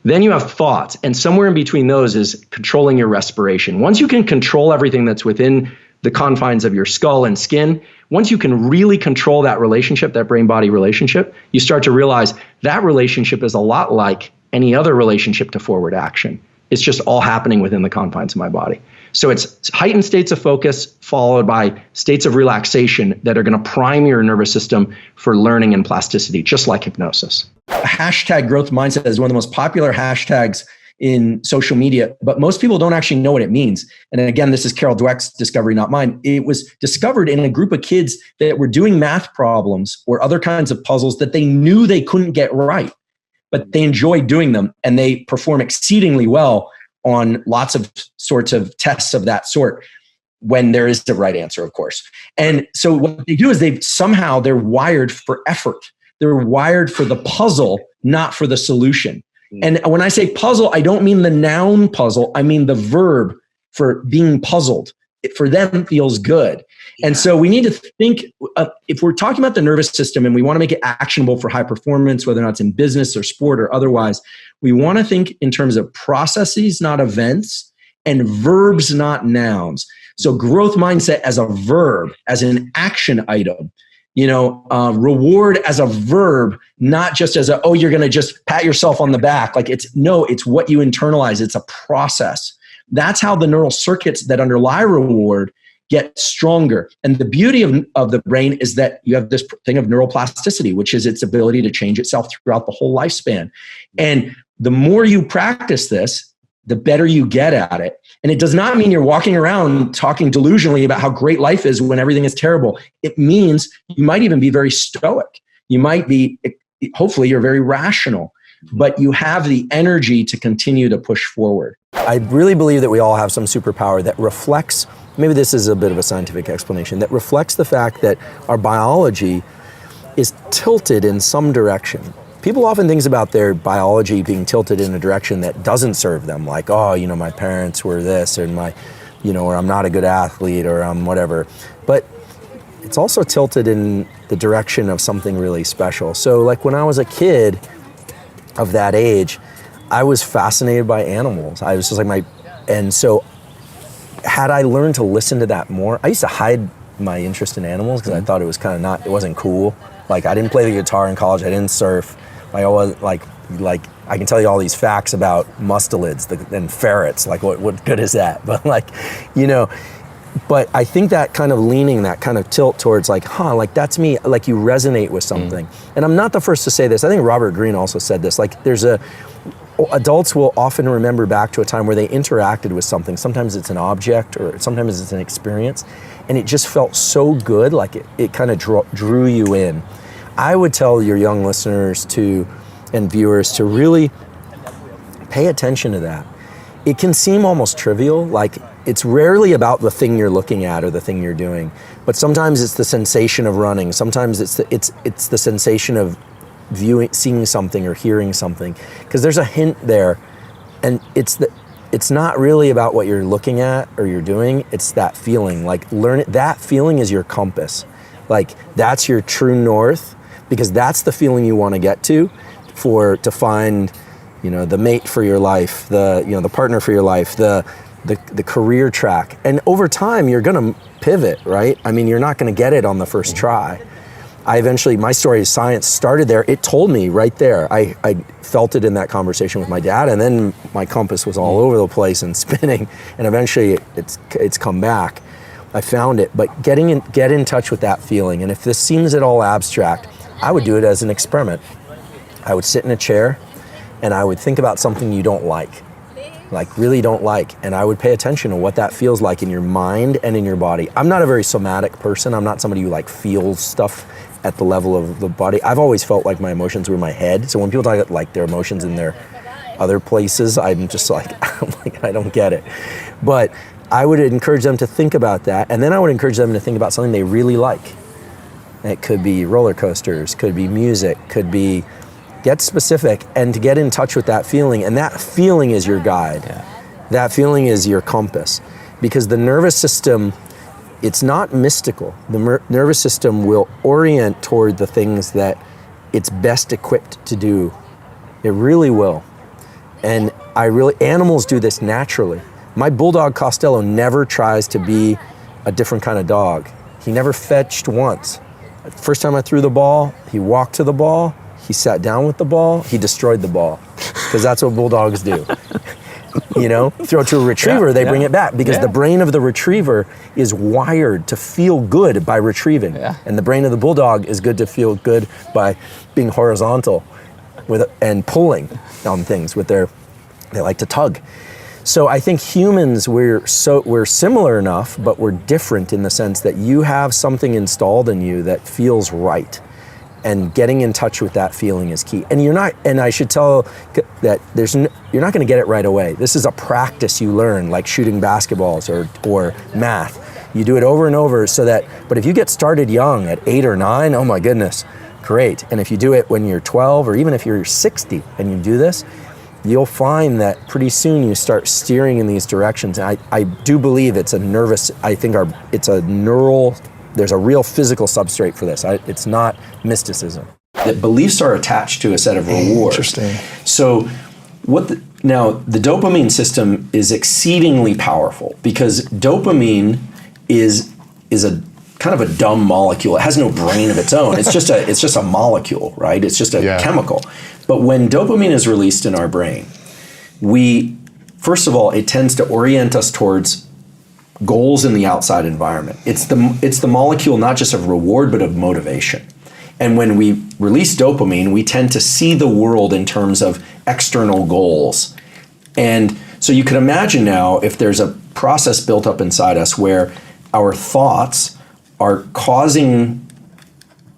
Then you have thoughts, and somewhere in between those is controlling your respiration. Once you can control everything that's within the confines of your skull and skin, once you can really control that relationship, that brain-body relationship, you start to realize that relationship is a lot like any other relationship to forward action. It's just all happening within the confines of my body. So it's heightened states of focus followed by states of relaxation that are going to prime your nervous system for learning and plasticity, just like hypnosis. Hashtag growth mindset is one of the most popular hashtags in social media, but most people don't actually know what it means. And again, this is Carol Dweck's discovery, not mine. It was discovered in a group of kids that were doing math problems or other kinds of puzzles that they knew they couldn't get right, but they enjoyed doing them and they perform exceedingly well on lots of sorts of tests of that sort when there is the right answer, of course. And so what they do is they're wired for effort. They're wired for the puzzle, not for the solution. And when I say puzzle, I don't mean the noun puzzle. I mean the verb for being puzzled. It for them feels good. And so we need to think, if we're talking about the nervous system and we want to make it actionable for high performance, whether or not it's in business or sport or otherwise, we want to think in terms of processes, not events, and verbs, not nouns. So growth mindset as a verb, as an action item, reward as a verb, not just as you're going to just pat yourself on the back. Like it's what you internalize. It's a process. That's how the neural circuits that underlie reward get stronger. And the beauty of the brain is that you have this thing of neuroplasticity, which is its ability to change itself throughout the whole lifespan. And the more you practice this, the better you get at it. And it does not mean you're walking around talking delusionally about how great life is when everything is terrible. It means you might even be very stoic. You might be, hopefully you're very rational, but you have the energy to continue to push forward. I really believe that we all have some superpower that reflects, maybe this is a bit of a scientific explanation, that reflects the fact that our biology is tilted in some direction. People often think about their biology being tilted in a direction that doesn't serve them, like, my parents were this, or or I'm not a good athlete, or I'm whatever. But it's also tilted in the direction of something really special. So like when I was a kid of that age, I was fascinated by animals. I was just like and so had I learned to listen to that more, I used to hide my interest in animals because I thought it was kind of it wasn't cool. Like I didn't play the guitar in college, I didn't surf. I always like I can tell you all these facts about mustelids and ferrets. Like what good is that? But but I think that kind of leaning, that kind of tilt towards that's me, like you resonate with something. And I'm not the first to say this. I think Robert Greene also said this. Like adults will often remember back to a time where they interacted with something. Sometimes it's an object or sometimes it's an experience. And it just felt so good, like it kind of drew you in. I would tell your young listeners and viewers to really pay attention to that. It can seem almost trivial, like it's rarely about the thing you're looking at or the thing you're doing, but sometimes it's the sensation of running. Sometimes it's the sensation of seeing something or hearing something, because there's a hint there, and it's not really about what you're looking at or you're doing. It's that feeling. Like that feeling is your compass. Like that's your true north, because that's the feeling you want to get to find, the mate for your life, the partner for your life, the career track. And over time, you're going to pivot, right? I mean, you're not going to get it on the first try. My story of science started there. It told me right there. I felt it in that conversation with my dad, and then my compass was all over the place and spinning, and eventually it's come back. I found it, but get in touch with that feeling. And if this seems at all abstract, I would do it as an experiment. I would sit in a chair and I would think about something you don't like really don't like. And I would pay attention to what that feels like in your mind and in your body. I'm not a very somatic person. I'm not somebody who feels stuff at the level of the body. I've always felt like my emotions were in my head. So when people talk about their emotions in their other places, I'm just I don't get it. But I would encourage them to think about that. And then I would encourage them to think about something they really like. It could be roller coasters, could be music, could be, get specific and to get in touch with that feeling. And that feeling is your guide. Yeah. That feeling is your compass. Because the nervous system, it's not mystical. The nervous system will orient toward the things that it's best equipped to do. It really will. And animals do this naturally. My bulldog Costello never tries to be a different kind of dog. He never fetched once. First time I threw the ball, he walked to the ball, he sat down with the ball, he destroyed the ball. Because that's what bulldogs do. Throw it to a retriever, they bring it back, because the brain of the retriever is wired to feel good by retrieving. Yeah. And the brain of the bulldog is good to feel good by being horizontal and pulling on things they like to tug. So I think humans, we're similar enough, but we're different in the sense that you have something installed in you that feels right. and getting in touch with that feeling is key. And I should tell that you're not going to get it right away. This is a practice you learn, like shooting basketballs or math. You do it over and over but if you get started young at 8 or 9, oh my goodness, great. And if you do it when you're 12, or even if you're 60 and you do this, you'll find that pretty soon you start steering in these directions. And I do believe it's a neural, there's a real physical substrate for this. It's not mysticism. That beliefs are attached to a set of rewards. Interesting. So now the dopamine system is exceedingly powerful because dopamine is a kind of a dumb molecule. It has no brain of its own. It's just a molecule, right? It's just a chemical. But when dopamine is released in our brain, first of all, it tends to orient us towards goals in the outside environment. It's the molecule not just of reward, but of motivation. And when we release dopamine, we tend to see the world in terms of external goals. And so you can imagine now if there's a process built up inside us where our thoughts are causing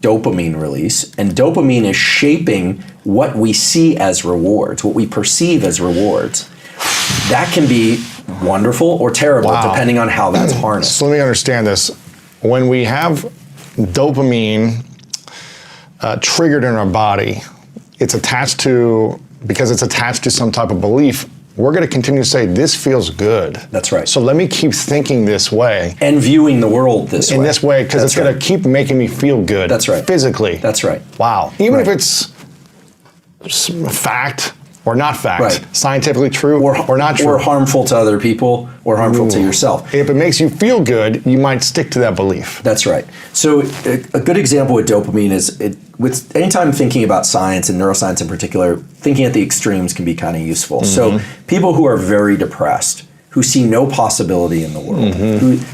dopamine release, and dopamine is shaping what we see as rewards, what we perceive as rewards. That can be wonderful or terrible, depending on how that's harnessed. So let me understand this. When we have dopamine triggered in our body, because it's attached to some type of belief, we're going to continue to say, this feels good. That's right. So let me keep thinking this way. And viewing the world this way. In this way, because it's going to keep making me feel good. That's right. Physically. That's right. Wow. Even if it's fact or not fact, scientifically true or not true. Or harmful to other people or harmful to yourself. If it makes you feel good, you might stick to that belief. That's right. So a good example with dopamine is, with anytime thinking about science and neuroscience in particular, thinking at the extremes can be kind of useful. So people who are very depressed, who see no possibility in the world,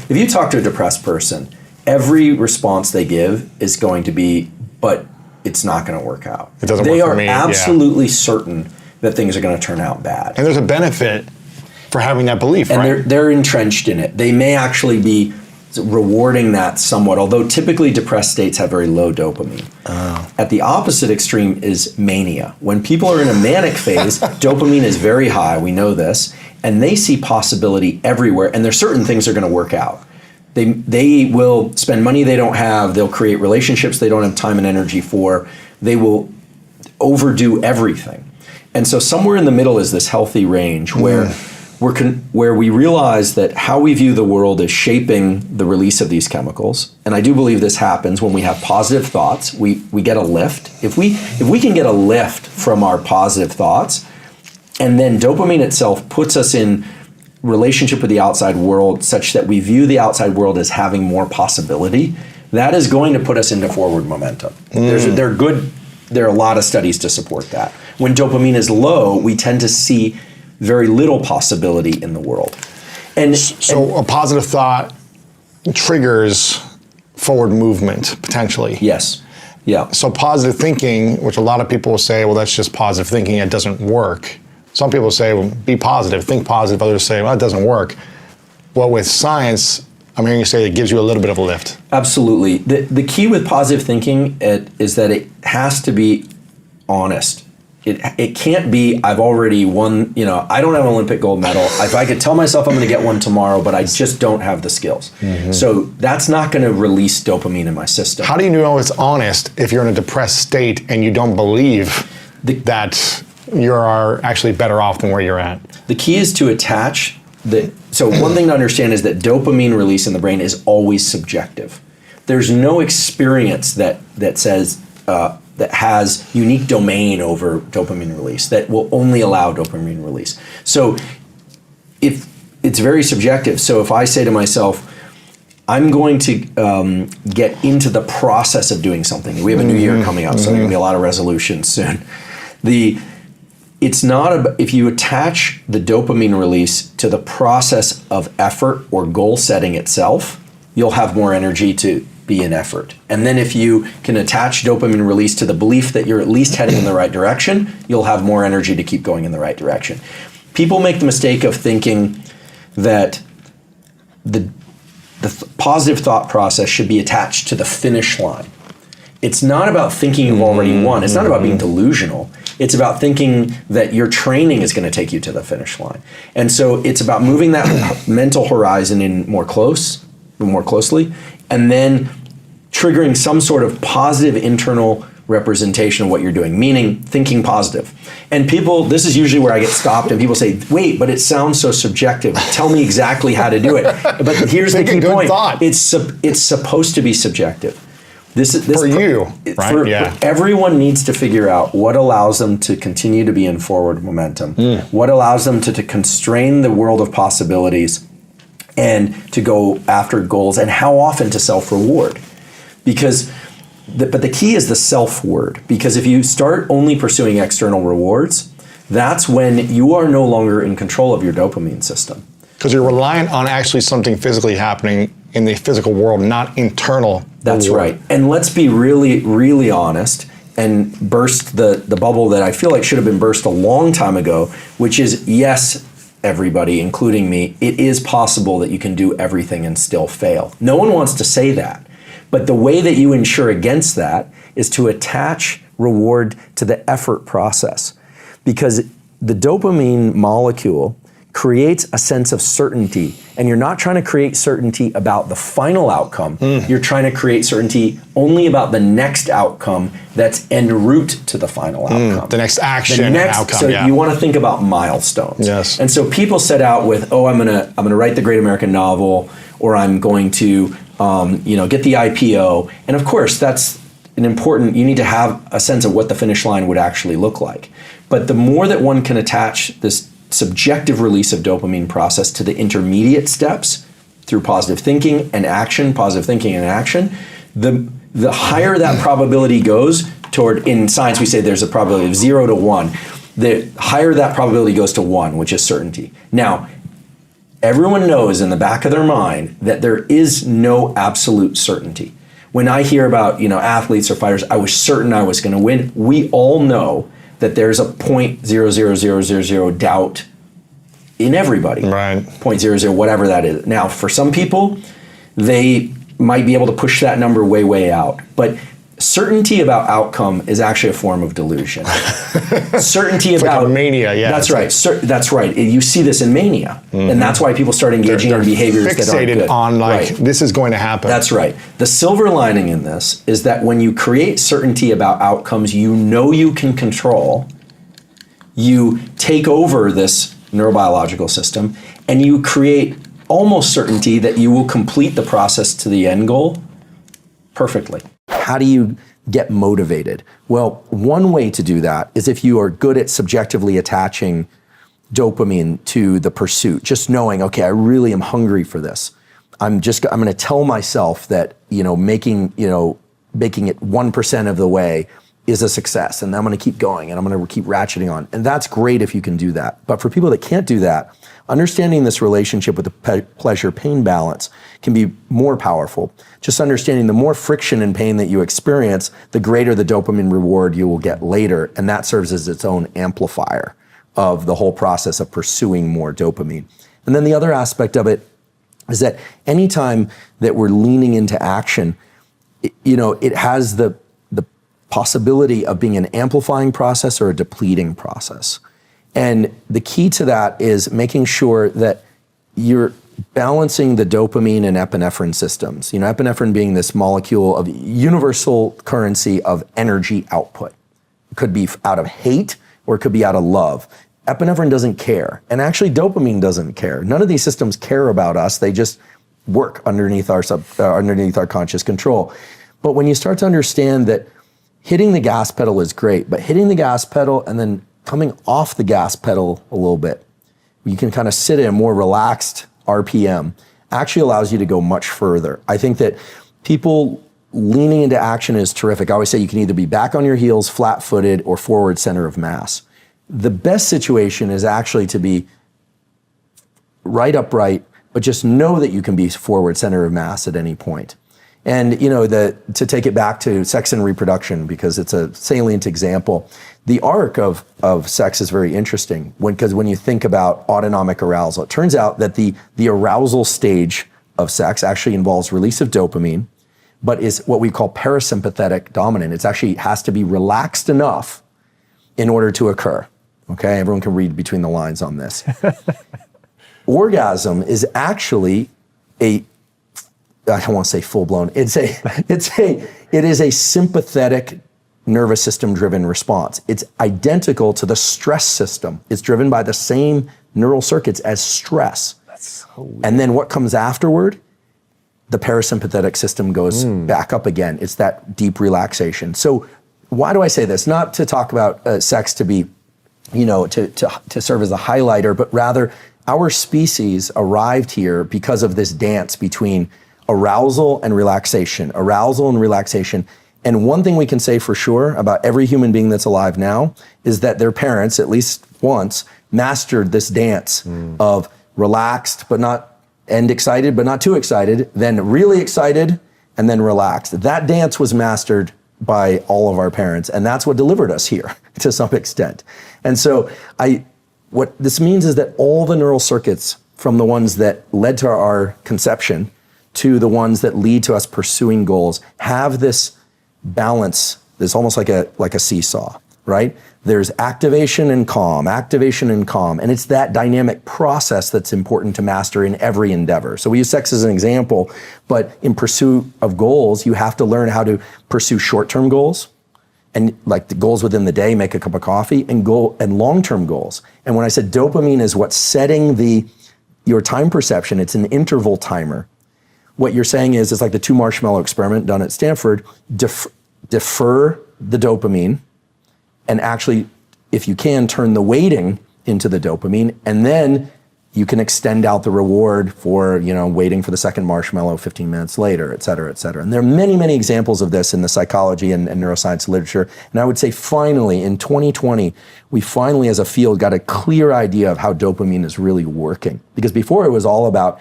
if you talk to a depressed person, every response they give is going to be, but it's not going to work out. It doesn't work for me. They are absolutely certain that things are going to turn out bad. And there's a benefit for having that belief, and right? they're entrenched in it. They may actually be rewarding that somewhat, although typically depressed states have very low dopamine. At the opposite extreme is mania. When people are in a manic phase, dopamine is very high, we know this, and they see possibility everywhere, and there's certain things are going to work out. They will spend money they don't have, they'll create relationships they don't have time and energy for, they will overdo everything. And so somewhere in the middle is this healthy range where we realize that how we view the world is shaping the release of these chemicals. And I do believe this happens when we have positive thoughts. We get a lift. If we can get a lift from our positive thoughts, and then dopamine itself puts us in relationship with the outside world such that we view the outside world as having more possibility, that is going to put us into forward momentum. There are a lot of studies to support that. When dopamine is low, we tend to see very little possibility in the world. So a positive thought triggers forward movement, potentially. Yes. Yeah. So positive thinking, which a lot of people will say, well, that's just positive thinking, it doesn't work. Some people say, well, be positive, think positive. Others say, well, it doesn't work. Well, with science, I'm hearing you say it gives you a little bit of a lift. Absolutely. The key with positive thinking is that it has to be honest. It can't be, I've already won, I don't have an Olympic gold medal. If I could tell myself I'm going to get one tomorrow, but I just don't have the skills. So that's not going to release dopamine in my system. How do you know it's honest if you're in a depressed state and you don't believe that you are actually better off than where you're at? The key is to attach so one thing to understand is that dopamine release in the brain is always subjective. There's no experience that says, that has unique domain over dopamine release, that will only allow dopamine release. So if it's very subjective. So if I say to myself, I'm going to get into the process of doing something. We have a new year coming up, so there's going to be a lot of resolutions soon. It's not if you attach the dopamine release to the process of effort or goal setting itself, you'll have more energy to be in effort. And then if you can attach dopamine release to the belief that you're at least heading in the right direction, you'll have more energy to keep going in the right direction. People make the mistake of thinking that the positive thought process should be attached to the finish line. It's not about thinking you've already won. It's not about being delusional. It's about thinking that your training is going to take you to the finish line. And so it's about moving that mental horizon in more closely, and then triggering some sort of positive internal representation of what you're doing, meaning thinking positive. And people, this is usually where I get stopped and people say, wait, but it sounds so subjective. Tell me exactly how to do it. But here's the key point. It's supposed to be subjective. This for you, right? For everyone needs to figure out what allows them to continue to be in forward momentum, what allows them to constrain the world of possibilities and to go after goals, and how often to self-reward. Because but the key is the self-word, because if you start only pursuing external rewards, that's when you are no longer in control of your dopamine system. Because you're reliant on actually something physically happening in the physical world, not internal. That's right. And let's be really, really honest and burst the bubble that I feel like should have been burst a long time ago, which is, yes, everybody, including me, it is possible that you can do everything and still fail. No one wants to say that. But the way that you ensure against that is to attach reward to the effort process. Because the dopamine molecule creates a sense of certainty, and you're not trying to create certainty about the final outcome. You're trying to create certainty only about the next outcome that's en route to the final outcome. The next action and outcome. So you want to think about milestones. Yes. And so people set out with, I'm gonna write the great American novel, or I'm going to get the IPO. And of course, that's an important, you need to have a sense of what the finish line would actually look like. But the more that one can attach this subjective release of dopamine process to the intermediate steps through positive thinking and action, the higher that probability goes toward, in science we say there's a probability of 0 to 1, the higher that probability goes to 1, which is certainty. Now, everyone knows in the back of their mind that there is no absolute certainty. When I hear about, athletes or fighters, I was certain I was going to win, we all know that there's a 0.00000 doubt in everybody. Right. 0.00, whatever that is. Now, for some people, they might be able to push that number way, way out. But certainty about outcome is actually a form of delusion. Certainty about like a mania, yeah. That's right. That's right. You see this in mania, and that's why people start engaging in behaviors that aren't good. Fixated on this is going to happen. That's right. The silver lining in this is that when you create certainty about outcomes, you know you can control. You take over this neurobiological system, and you create almost certainty that you will complete the process to the end goal perfectly. How do you get motivated? Well, one way to do that is if you are good at subjectively attaching dopamine to the pursuit, just knowing, okay, I really am hungry for this. I'm going to tell myself that, making it 1% of the way is a success, and I'm going to keep going, and I'm going to keep ratcheting on. And that's great if you can do that. But for people that can't do that, understanding this relationship with the pleasure-pain balance can be more powerful. Just understanding the more friction and pain that you experience, the greater the dopamine reward you will get later, and that serves as its own amplifier of the whole process of pursuing more dopamine. And then the other aspect of it is that anytime that we're leaning into action, it has the possibility of being an amplifying process or a depleting process. And the key to that is making sure that you're balancing the dopamine and epinephrine systems. Epinephrine being this molecule of universal currency of energy output. It could be out of hate or it could be out of love. Epinephrine doesn't care. And actually dopamine doesn't care. None of these systems care about us. They just work underneath our conscious control. But when you start to understand that hitting the gas pedal is great, but hitting the gas pedal and then coming off the gas pedal a little bit, you can kind of sit in a more relaxed RPM, actually allows you to go much further. I think that people leaning into action is terrific. I always say you can either be back on your heels, flat-footed, or forward center of mass. The best situation is actually to be right upright, but just know that you can be forward center of mass at any point. And to take it back to sex and reproduction, because it's a salient example, the arc of sex is very interesting because when you think about autonomic arousal, it turns out that the arousal stage of sex actually involves release of dopamine, but is what we call parasympathetic dominant. It actually has to be relaxed enough in order to occur. Okay, everyone can read between the lines on this. Orgasm is actually I don't want to say full blown. It is a sympathetic nervous system driven response. It's identical to the stress system. It's driven by the same neural circuits as stress. That's so weird. And then what comes afterward? The parasympathetic system goes back up again. It's that deep relaxation. So why do I say this? Not to talk about sex to be, to serve as a highlighter, but rather our species arrived here because of this dance between arousal and relaxation. And one thing we can say for sure about every human being that's alive now is that their parents, at least once, mastered this dance of relaxed and excited, but not too excited, then really excited, and then relaxed. That dance was mastered by all of our parents, and that's what delivered us here to some extent. And so what this means is that all the neural circuits, from the ones that led to our conception to the ones that lead to us pursuing goals, have this balance. It's almost like a seesaw, right? There's activation and calm, and it's that dynamic process that's important to master in every endeavor. So we use sex as an example, but in pursuit of goals, you have to learn how to pursue short-term goals, and like the goals within the day, make a cup of coffee, and long-term goals. And when I said dopamine is what's setting your time perception, it's an interval timer. What you're saying is, it's like the 2 marshmallow experiment done at Stanford, defer the dopamine, and actually, if you can, turn the waiting into the dopamine, and then you can extend out the reward for, waiting for the second marshmallow 15 minutes later, et cetera, et cetera. And there are many, many examples of this in the psychology and neuroscience literature. And I would say finally, in 2020, we finally as a field got a clear idea of how dopamine is really working. Because before it was all about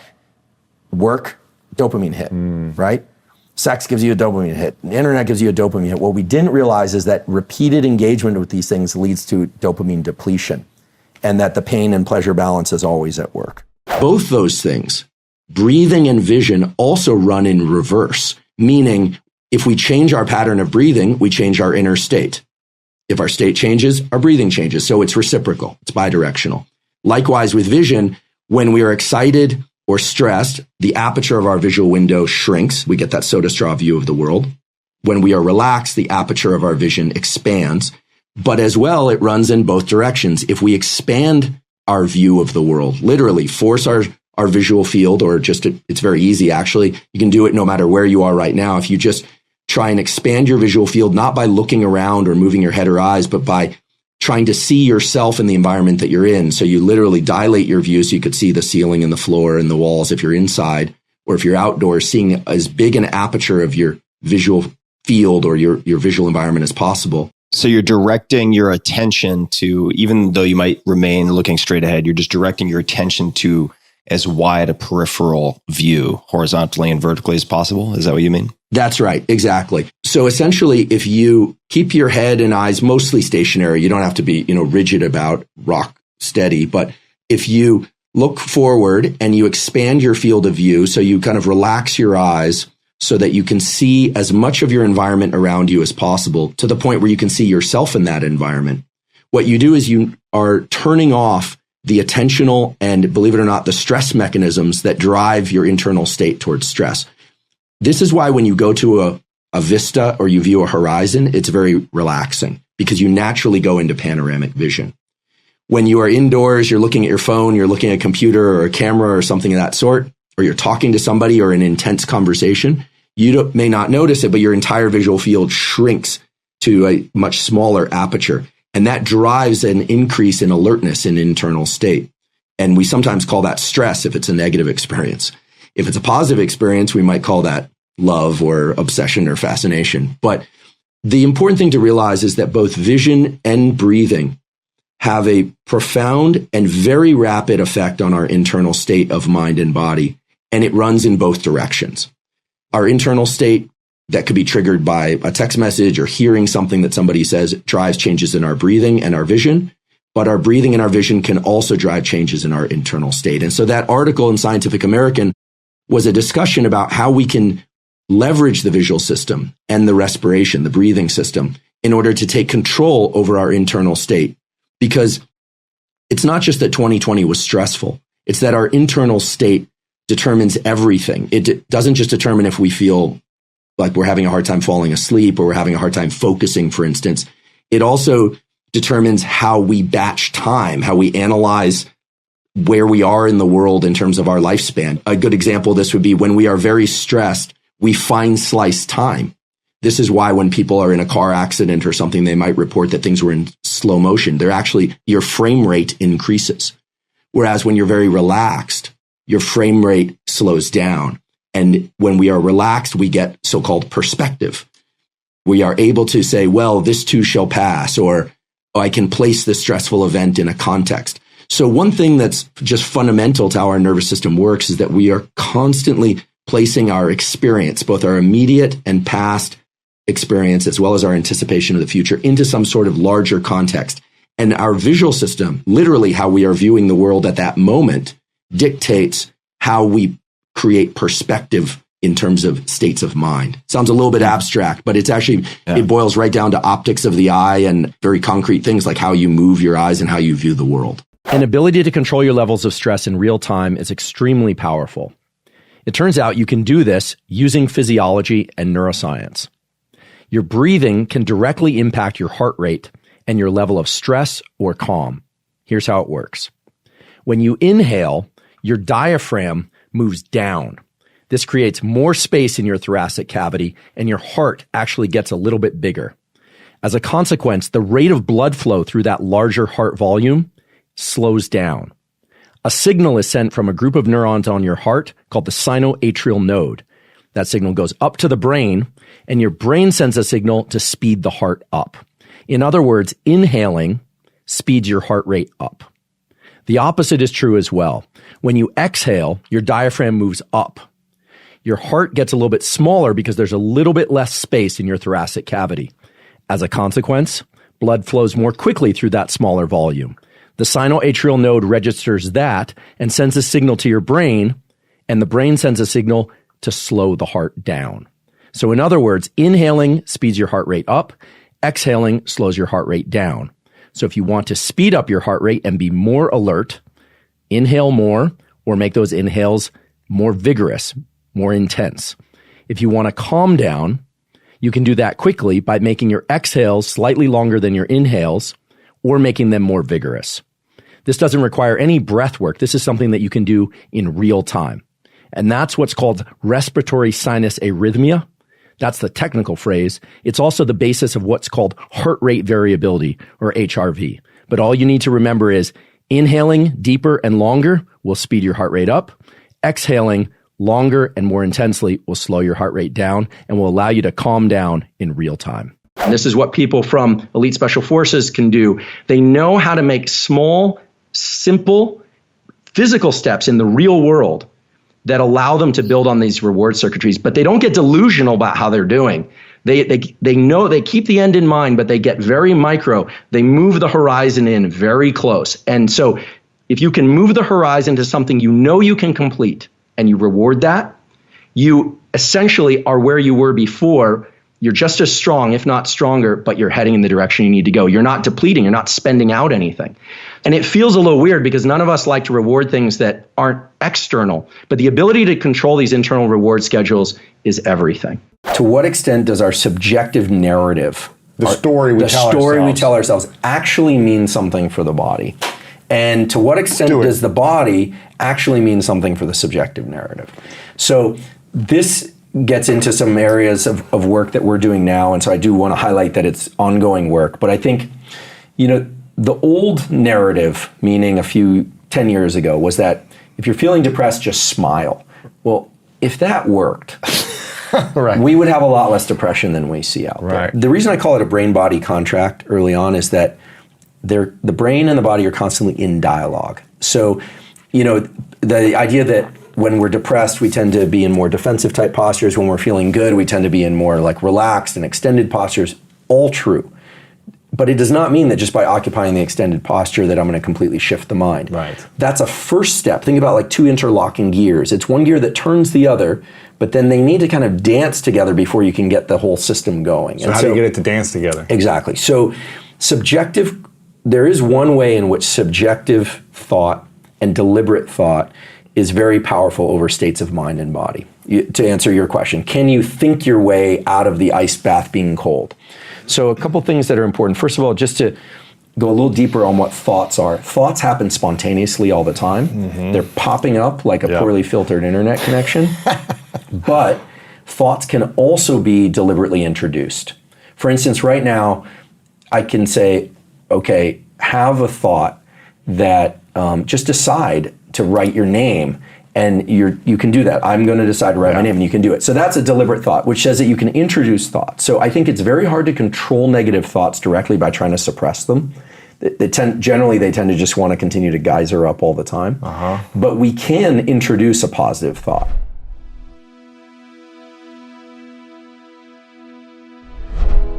work, dopamine hit, right? Sex gives you a dopamine hit. The internet gives you a dopamine hit. What we didn't realize is that repeated engagement with these things leads to dopamine depletion, and that the pain and pleasure balance is always at work. Both those things, breathing and vision, also run in reverse, meaning if we change our pattern of breathing, we change our inner state. If our state changes, our breathing changes. So it's reciprocal. It's bidirectional. Likewise with vision, when we are excited or stressed, the aperture of our visual window shrinks. We get that soda straw view of the world. When we are relaxed, the aperture of our vision expands. But as well, it runs in both directions. If we expand our view of the world, literally force our visual field, or it's very easy actually. You can do it no matter where you are right now. If you just try and expand your visual field, not by looking around or moving your head or eyes, but by trying to see yourself in the environment that you're in. So you literally dilate your view so you could see the ceiling and the floor and the walls if you're inside, or if you're outdoors, seeing as big an aperture of your visual field or your visual environment as possible. So you're directing your attention to, even though you might remain looking straight ahead, you're just directing your attention to as wide a peripheral view, horizontally and vertically as possible. Is that what you mean? That's right. Exactly. So essentially, if you keep your head and eyes mostly stationary, you don't have to be, rigid about rock steady. But if you look forward and you expand your field of view, so you kind of relax your eyes so that you can see as much of your environment around you as possible, to the point where you can see yourself in that environment. What you do is you are turning off the attentional and, believe it or not, the stress mechanisms that drive your internal state towards stress. This is why when you go to a vista or you view a horizon, it's very relaxing, because you naturally go into panoramic vision. When you are indoors, you're looking at your phone, you're looking at a computer or a camera or something of that sort, or you're talking to somebody or an intense conversation, you may not notice it, but your entire visual field shrinks to a much smaller aperture. And that drives an increase in alertness in internal state. And we sometimes call that stress if it's a negative experience. If it's a positive experience, we might call that love or obsession or fascination. But the important thing to realize is that both vision and breathing have a profound and very rapid effect on our internal state of mind and body. And it runs in both directions. Our internal state that could be triggered by a text message or hearing something that somebody says drives changes in our breathing and our vision. But our breathing and our vision can also drive changes in our internal state. And so that article in Scientific American was a discussion about how we can leverage the visual system and the respiration, the breathing system, in order to take control over our internal state. Because it's not just that 2020 was stressful, it's that our internal state determines everything. It doesn't just determine if we feel like we're having a hard time falling asleep or we're having a hard time focusing, for instance. It also determines how we batch time, how we analyze where we are in the world in terms of our lifespan. A good example of this would be when we are very stressed, we fine slice time. This is why when people are in a car accident or something, they might report that things were in slow motion. They're actually, your frame rate increases. Whereas when you're very relaxed, your frame rate slows down. And when we are relaxed, we get so-called perspective. We are able to say, well, this too shall pass, or I can place the stressful event in a context. So one thing that's just fundamental to how our nervous system works is that we are constantly placing our experience, both our immediate and past experience, as well as our anticipation of the future, into some sort of larger context. And our visual system, literally how we are viewing the world at that moment, dictates how we create perspective in terms of states of mind. Sounds a little bit abstract, but it's actually, it boils right down to optics of the eye and very concrete things like how you move your eyes and how you view the world. An ability to control your levels of stress in real time is extremely powerful. It turns out you can do this using physiology and neuroscience. Your breathing can directly impact your heart rate and your level of stress or calm. Here's how it works. When you inhale, your diaphragm moves down. This creates more space in your thoracic cavity, and your heart actually gets a little bit bigger. As a consequence, the rate of blood flow through that larger heart volume slows down. A signal is sent from a group of neurons on your heart called the sinoatrial node. That signal goes up to the brain, and your brain sends a signal to speed the heart up. In other words, inhaling speeds your heart rate up. The opposite is true as well. When you exhale, your diaphragm moves up. Your heart gets a little bit smaller because there's a little bit less space in your thoracic cavity. As a consequence, blood flows more quickly through that smaller volume. The sinoatrial node registers that and sends a signal to your brain, and the brain sends a signal to slow the heart down. So in other words, inhaling speeds your heart rate up, exhaling slows your heart rate down. So if you want to speed up your heart rate and be more alert, inhale more or make those inhales more vigorous, more intense. If you want to calm down, you can do that quickly by making your exhales slightly longer than your inhales or making them more vigorous. This doesn't require any breath work. This is something that you can do in real time. And that's what's called respiratory sinus arrhythmia. That's the technical phrase. It's also the basis of what's called heart rate variability, or HRV. But all you need to remember is inhaling deeper and longer will speed your heart rate up. Exhaling longer and more intensely will slow your heart rate down and will allow you to calm down in real time. And this is what people from elite special forces can do. They know how to make small, simple, physical steps in the real world that allow them to build on these reward circuitries, but they don't get delusional about how they're doing. They know, they keep the end in mind, but they get very micro. They move the horizon in very close. And so if you can move the horizon to something you know you can complete and you reward that, you essentially are where you were before. You're just as strong, if not stronger, but you're heading in the direction you need to go. You're not depleting. You're not spending out anything. And it feels a little weird because none of us like to reward things that aren't external. But the ability to control these internal reward schedules is everything. To what extent does our subjective narrative, the story we tell ourselves, actually mean something for the body? And to what extent does the body actually mean something for the subjective narrative? So this gets into some areas of work that we're doing now. And so I do want to highlight that it's ongoing work. But I think, the old narrative, meaning 10 years ago, was that if you're feeling depressed, just smile. Well, if that worked, right, we would have a lot less depression than we see out there. The reason I call it a brain-body contract early on is that the brain and the body are constantly in dialogue. So, the idea that when we're depressed, we tend to be in more defensive type postures. When we're feeling good, we tend to be in more like relaxed and extended postures. All true. But it does not mean that just by occupying the extended posture that I'm going to completely shift the mind. Right. That's a first step. Think about like two interlocking gears. It's one gear that turns the other, but then they need to kind of dance together before you can get the whole system going. So how do you get it to dance together? Exactly. So there is one way in which subjective thought and deliberate thought is very powerful over states of mind and body. To answer your question, can you think your way out of the ice bath being cold? So a couple things that are important. First of all, just to go a little deeper on what thoughts are. Thoughts happen spontaneously all the time. Mm-hmm. They're popping up like a poorly filtered internet connection. But thoughts can also be deliberately introduced. For instance, right now, I can say, okay, have a thought that just decide to write your name. And you can do that. I'm going to decide to write my name, and you can do it. So that's a deliberate thought, which says that you can introduce thought. So I think it's very hard to control negative thoughts directly by trying to suppress them. Generally, they tend to just want to continue to geyser up all the time. But we can introduce a positive thought.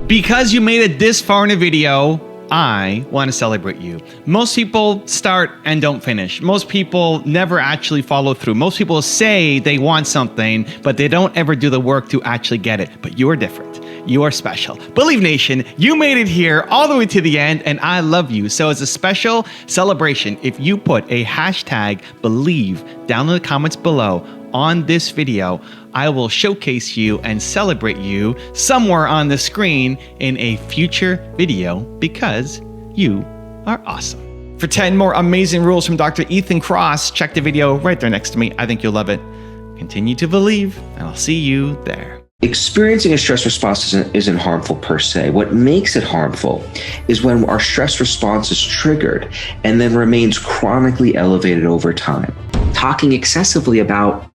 Because you made it this far in a video, I want to celebrate you. Most people start and don't finish. Most people never actually follow through. Most people say they want something, but they don't ever do the work to actually get it. But you are different. You are special. Believe Nation, you made it here all the way to the end, and I love you. So as a special celebration, if you put a hashtag believe down in the comments below on this video, I will showcase you and celebrate you somewhere on the screen in a future video because you are awesome. For 10 more amazing rules from Dr. Ethan Kross, check the video right there next to me. I think you'll love it. Continue to believe, and I'll see you there. Experiencing a stress response isn't harmful per se. What makes it harmful is when our stress response is triggered and then remains chronically elevated over time. Talking excessively about